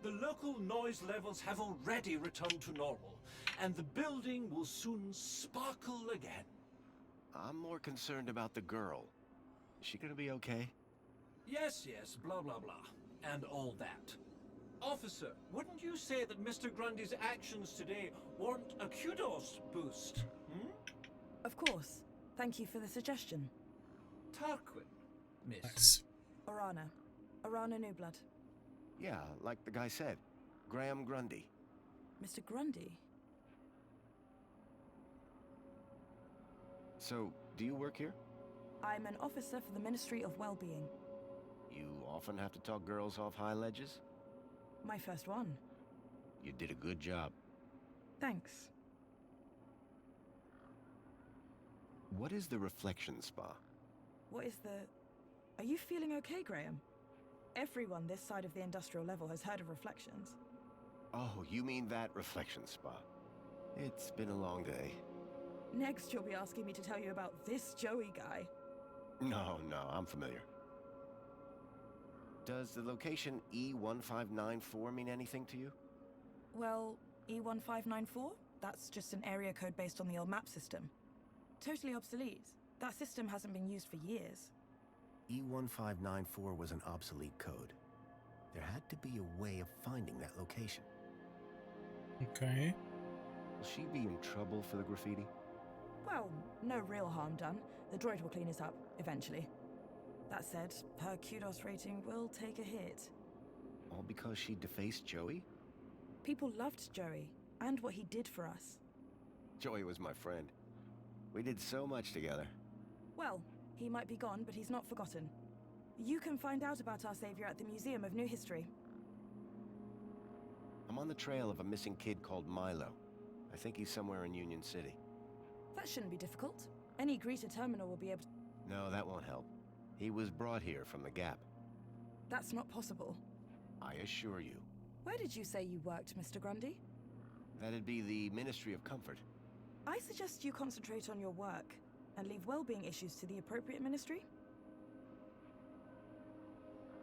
The local noise levels have already returned to normal, and the building will soon sparkle again. I'm more concerned about the girl. Is she gonna be okay? Yes, blah, blah, blah, and all that. Officer, wouldn't you say that Mr. Grundy's actions today warrant a kudos boost, hmm? Of course. Thank you for the suggestion. Tarquin, miss. Nice. Orana Newblood. Yeah, like the guy said. Graham Grundy. Mr. Grundy? So, do you work here? I'm an officer for the Ministry of Well-Being. You often have to talk girls off high ledges? My first one. You did a good job. Thanks. What is the reflection spa? What is the... Are you feeling okay, Graham? Everyone this side of the industrial level has heard of reflections. Oh, you mean that reflection spa. It's been a long day. Next, you'll be asking me to tell you about this Joey guy. No, I'm familiar. Does the location E1594 mean anything to you? Well, E1594? That's just an area code based on the old map system. Totally obsolete. That system hasn't been used for years. E1594 was an obsolete code. There had to be a way of finding that location. Okay. Will she be in trouble for the graffiti? Well, no real harm done. The droid will clean it up, eventually. That said, her kudos rating will take a hit. All because she defaced Joey? People loved Joey, and what he did for us. Joey was my friend. We did so much together. Well, he might be gone, but he's not forgotten. You can find out about our savior at the Museum of New History. I'm on the trail of a missing kid called Milo. I think he's somewhere in Union City. That shouldn't be difficult. Any greeter terminal will be able to... No, that won't help. He was brought here from the Gap. That's not possible. I assure you. Where did you say you worked, Mr. Grundy? That'd be the Ministry of Comfort. I suggest you concentrate on your work and leave well-being issues to the appropriate ministry.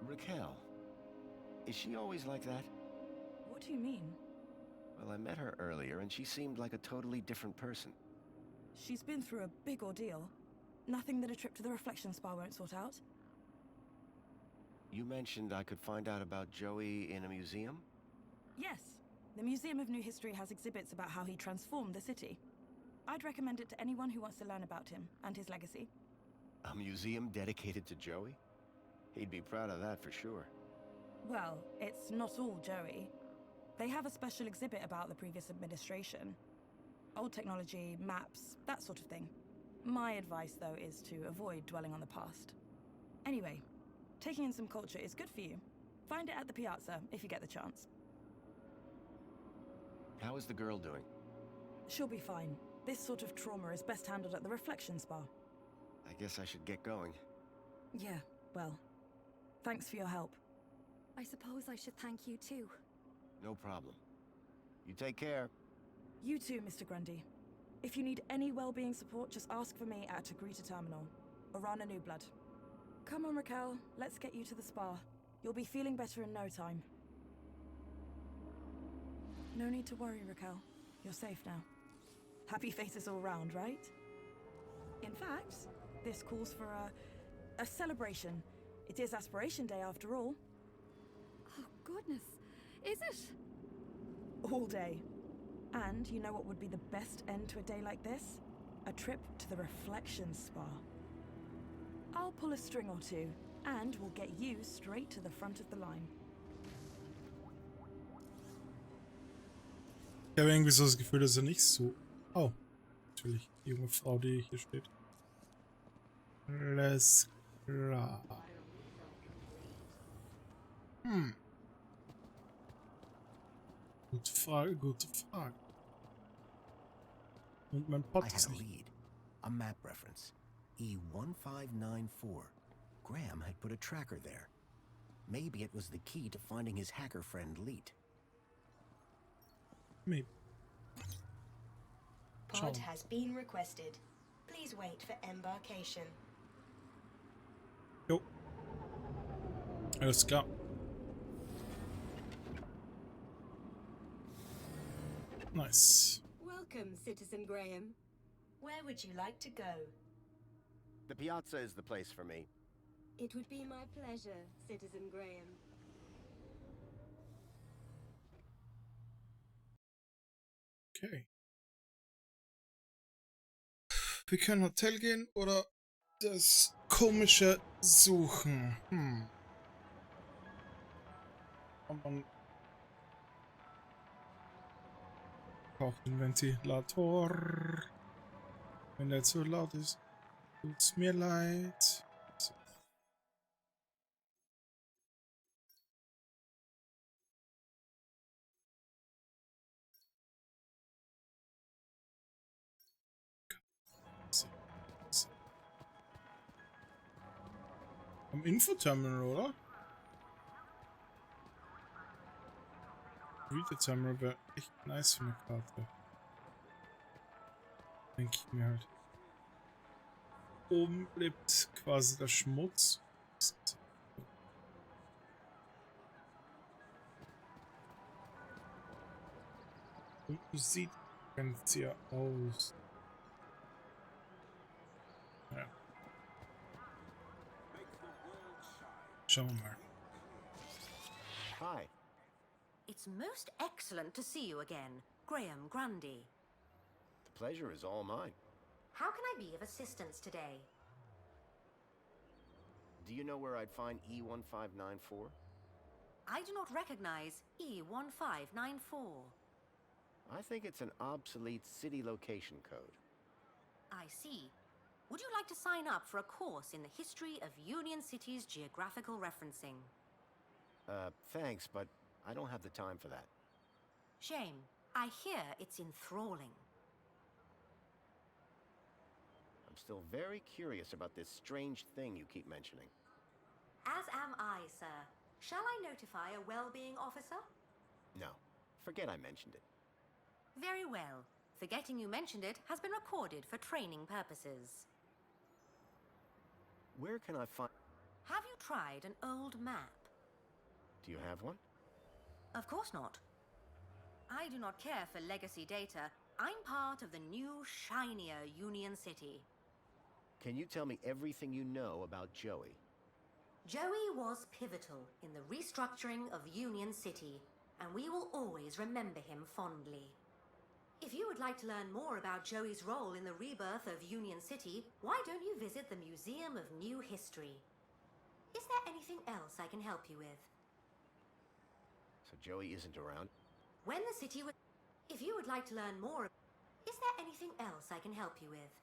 Raquel. Is she always like that? What do you mean? Well, I met her earlier and she seemed like a totally different person. She's been through a big ordeal. Nothing that a trip to the reflection spa won't sort out. You mentioned I could find out about Joey in a museum? Yes. The Museum of New History has exhibits about how he transformed the city. I'd recommend it to anyone who wants to learn about him and his legacy. A museum dedicated to Joey? He'd be proud of that for sure. Well, it's not all Joey. They have a special exhibit about the previous administration. Old technology, maps, that sort of thing. My advice, though, is to avoid dwelling on the past. Anyway, taking in some culture is good for you. Find it at the piazza if you get the chance. How is the girl doing? She'll be fine. This sort of trauma is best handled at the reflection spa. I guess I should get going. Yeah, well, thanks for your help. I suppose I should thank you too. No problem. You take care. You too, Mr. Grundy. If you need any well-being support, just ask for me at Agrita Terminal, or Rana Newblood. Come on, Raquel, let's get you to the spa. You'll be feeling better in no time. No need to worry, Raquel. You're safe now. Happy faces all round, right? In fact, this calls for a celebration. It is Aspiration Day after all. Oh, goodness. Is it? All day. And you know what would be the best end to a day like this? A trip to the Reflection Spa. I'll pull a string or two, and we'll get you straight to the front of the line. Ich habe irgendwie so das Gefühl, dass er nicht so... Oh, natürlich, die junge Frau, die hier steht. Alles klar. Gute Frage, gute Frage. Und mein Pod I had ist a nicht... lead. A map reference. E1594. Graham had put a tracker there. Maybe it was the key to finding his hacker friend Leet. Maybe. Pod has been requested. Please wait for embarkation. Jo. Alles klar. Nice. Welcome, Citizen Graham. Where would you like to go? The piazza is the place for me. It would be my pleasure, Citizen Graham. Okay. Wir können Hotel gehen oder das komische suchen. Und man braucht den Ventilator. Wenn der zu laut ist, tut's mir leid. So. Am Infoterminal, oder? Reader-Terminal wäre echt nice für eine Karte. Denke ich mir halt. Oben lebt quasi der Schmutz. Und wie sieht ganz hier aus? Ja. Schauen wir mal. Hi. It's most excellent to see you again, Graham Grundy. The pleasure is all mine. How can I be of assistance today? Do you know where I'd find E1594? I do not recognize E1594. I think it's an obsolete city location code. I see. Would you like to sign up for a course in the history of Union City's geographical referencing? Thanks, but I don't have the time for that. Shame. I hear it's enthralling. I'm still very curious about this strange thing you keep mentioning. As am I, sir. Shall I notify a well-being officer? No, forget I mentioned it. Very well. Forgetting you mentioned it has been recorded for training purposes. Where can I find... Have you tried an old map? Do you have one? Of course not. I do not care for legacy data. I'm part of the new, shinier Union City. Can you tell me everything you know about Joey? Joey was pivotal in the restructuring of Union City, and we will always remember him fondly. If you would like to learn more about Joey's role in the rebirth of Union City, why don't you visit the Museum of New History? Is there anything else I can help you with? So Joey isn't around? When the city would... If you would like to learn more... Is there anything else I can help you with?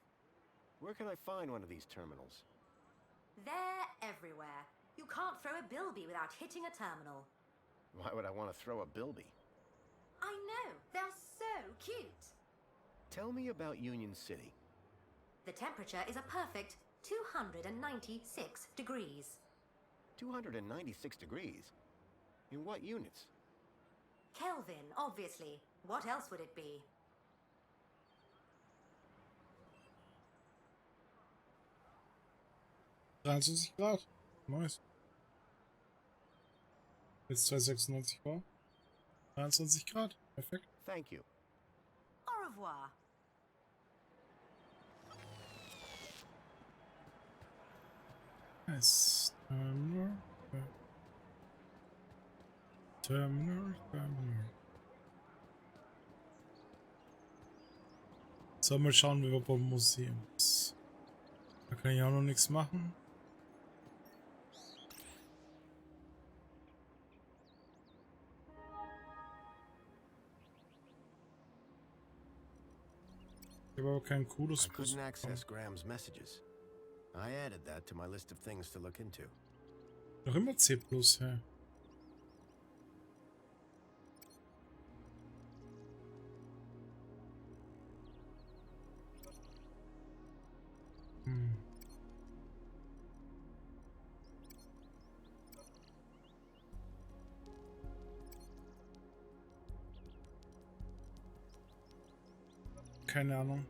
Where can I find one of these terminals? They're everywhere. You can't throw a bilby without hitting a terminal. Why would I want to throw a bilby? I know, they're so cute. Tell me about Union City. The temperature is a perfect 296 degrees. 296 degrees? In what units? Kelvin, obviously. What else would it be? 23 Grad. Nice. Jetzt 296 war. 23 Grad. Perfekt. Thank you. Au revoir. Nice. Terminal. So, mal schauen, wie wir beim Museum ist. Da kann ich auch noch nichts machen. Ich habe aber kein cooles I couldn't access Graham's messages. I added that to my list of things to look into. Noch immer C+, hä? Keine Ahnung.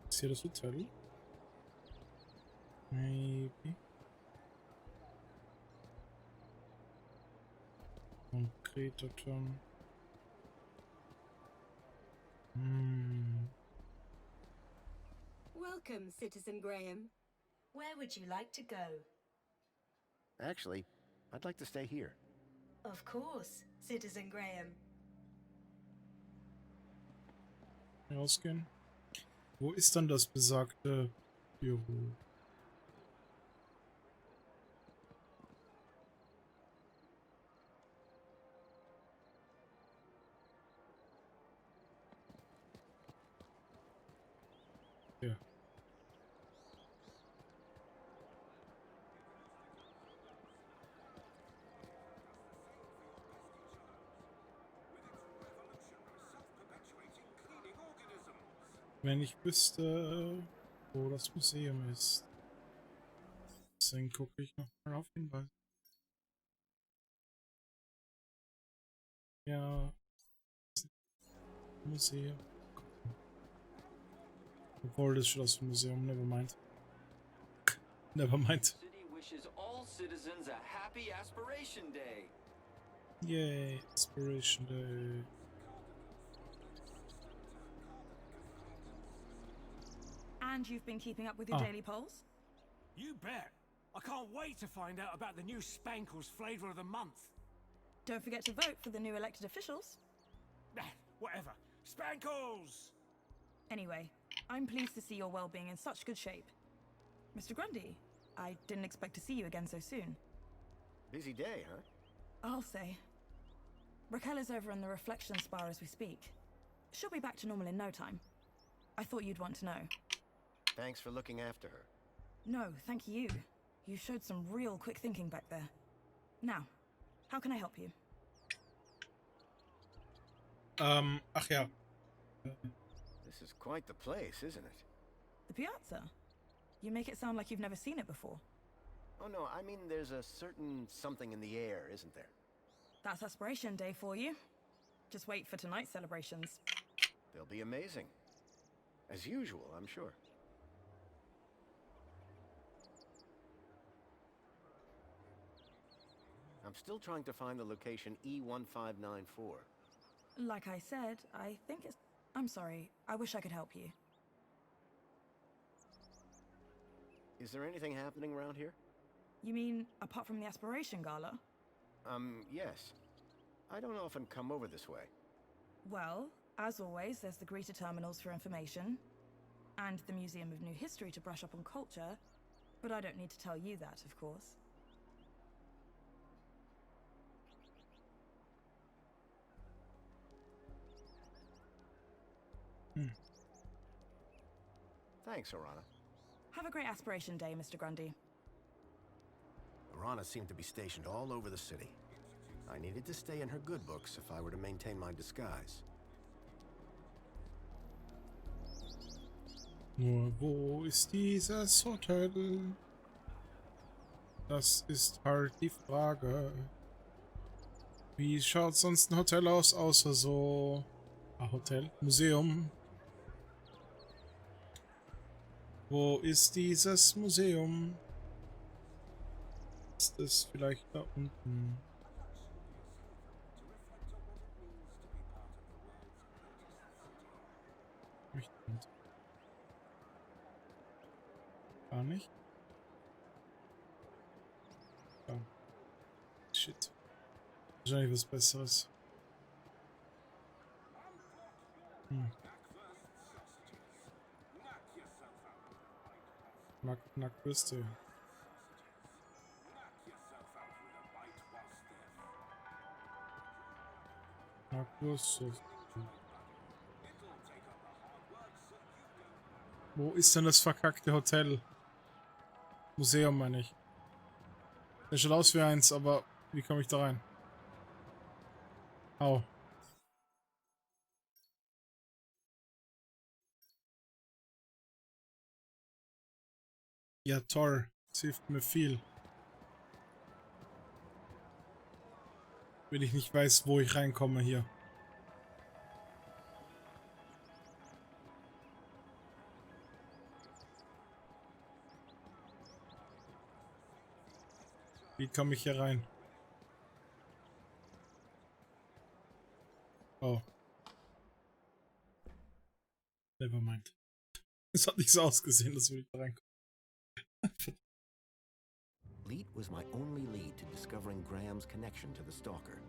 Ist hier das Hotel? Maybe. Konkreter Turm. Welcome, Citizen Graham. Where would you like to go? Actually, I'd like to stay here. Of course, Citizen Graham. Rausgehen. Wo ist dann das besagte Büro? Ja. Wenn ich wüsste, wo das Museum ist. Deswegen gucke ich noch mal auf Hinweis. Ja. Museum. Obwohl, das ist schon das Museum. Never mind. Never mind. City wishes all citizens a happy Aspiration Day. Yay, Aspiration Day. And you've been keeping up with your daily polls? You bet. I can't wait to find out about the new Spankles flavor of the month. Don't forget to vote for the new elected officials. Whatever. Spankles! Anyway, I'm pleased to see your well-being in such good shape. Mr. Grundy, I didn't expect to see you again so soon. Busy day, huh? I'll say. Raquel is over in the reflection spa as we speak. She'll be back to normal in no time. I thought you'd want to know. Thanks for looking after her. No, thank you. You showed some real quick thinking back there. Now, how can I help you? Ach ja. This is quite the place, isn't it? The piazza? You make it sound like you've never seen it before. Oh no, I mean there's a certain something in the air, isn't there? That's Aspiration Day for you. Just wait for tonight's celebrations. They'll be amazing. As usual, I'm sure. I'm still trying to find the location E1594. Like I said, I think it's... I'm sorry. I wish I could help you. Is there anything happening around here? You mean apart from the Aspiration Gala? Yes. I don't often come over this way. Well, as always, there's the greeter terminals for information, and the Museum of New History to brush up on culture, but I don't need to tell you that, of course. Thanks, Orana. Have a great Aspiration Day, Mr. Grundy. Orana seemed to be stationed all over the city. I needed to stay in her good books if I were to maintain my disguise. Nur wo ist dieses Hotel? Das ist halt die Frage. Wie schaut sonst ein Hotel aus, außer so... Hotel? Museum? Wo ist dieses Museum? Ist es vielleicht da unten? Gar nicht. Ja. Shit. Wahrscheinlich was Besseres. Knack Bürste. Knack Bürste. Wo ist denn das verkackte Hotel? Museum, meine ich. Der schaut aus wie eins, aber wie komme ich da rein? Au. Ja, toll. Das hilft mir viel. Wenn ich nicht weiß, wo ich reinkomme hier. Wie komme ich hier rein? Oh. Nevermind. Es hat nicht so ausgesehen, dass wir da reinkommen. Leet was my only lead to discovering Graham's connection to the Stalker.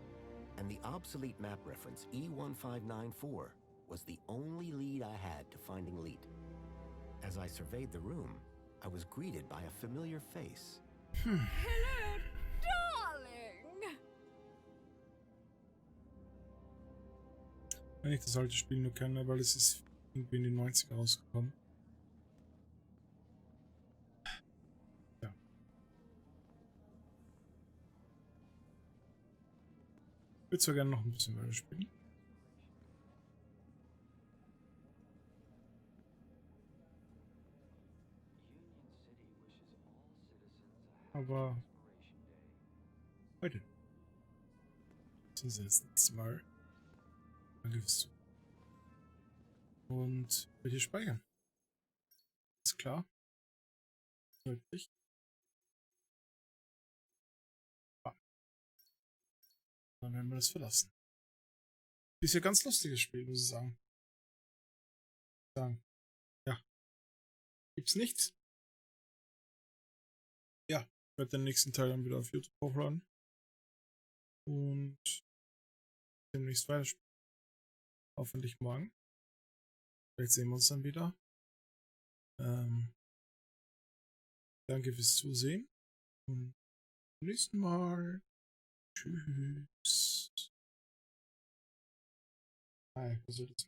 And the obsolete map reference E1594 was the only lead I had to finding Leet. As I surveyed the room, I was greeted by a familiar face. Hello, darling! Wenn ich das alte Spiel nur kenne, weil es ist irgendwie in den 90er rausgekommen. Ja. Ich würde zwar gerne noch ein bisschen weiter spielen. Aber heute sind das letzte Mal. Und will hier speichern. Ist klar. Deutlich. Dann werden wir das verlassen. Ist ja ganz lustiges Spiel, muss ich sagen. Ja. Gibt's nichts? Ja, ich werde den nächsten Teil dann wieder auf YouTube hochladen. Und demnächst weiterspielen. Hoffentlich morgen. Vielleicht sehen wir uns dann wieder. Danke fürs Zusehen. Und beim nächsten Mal. Tschüss. Was soll das?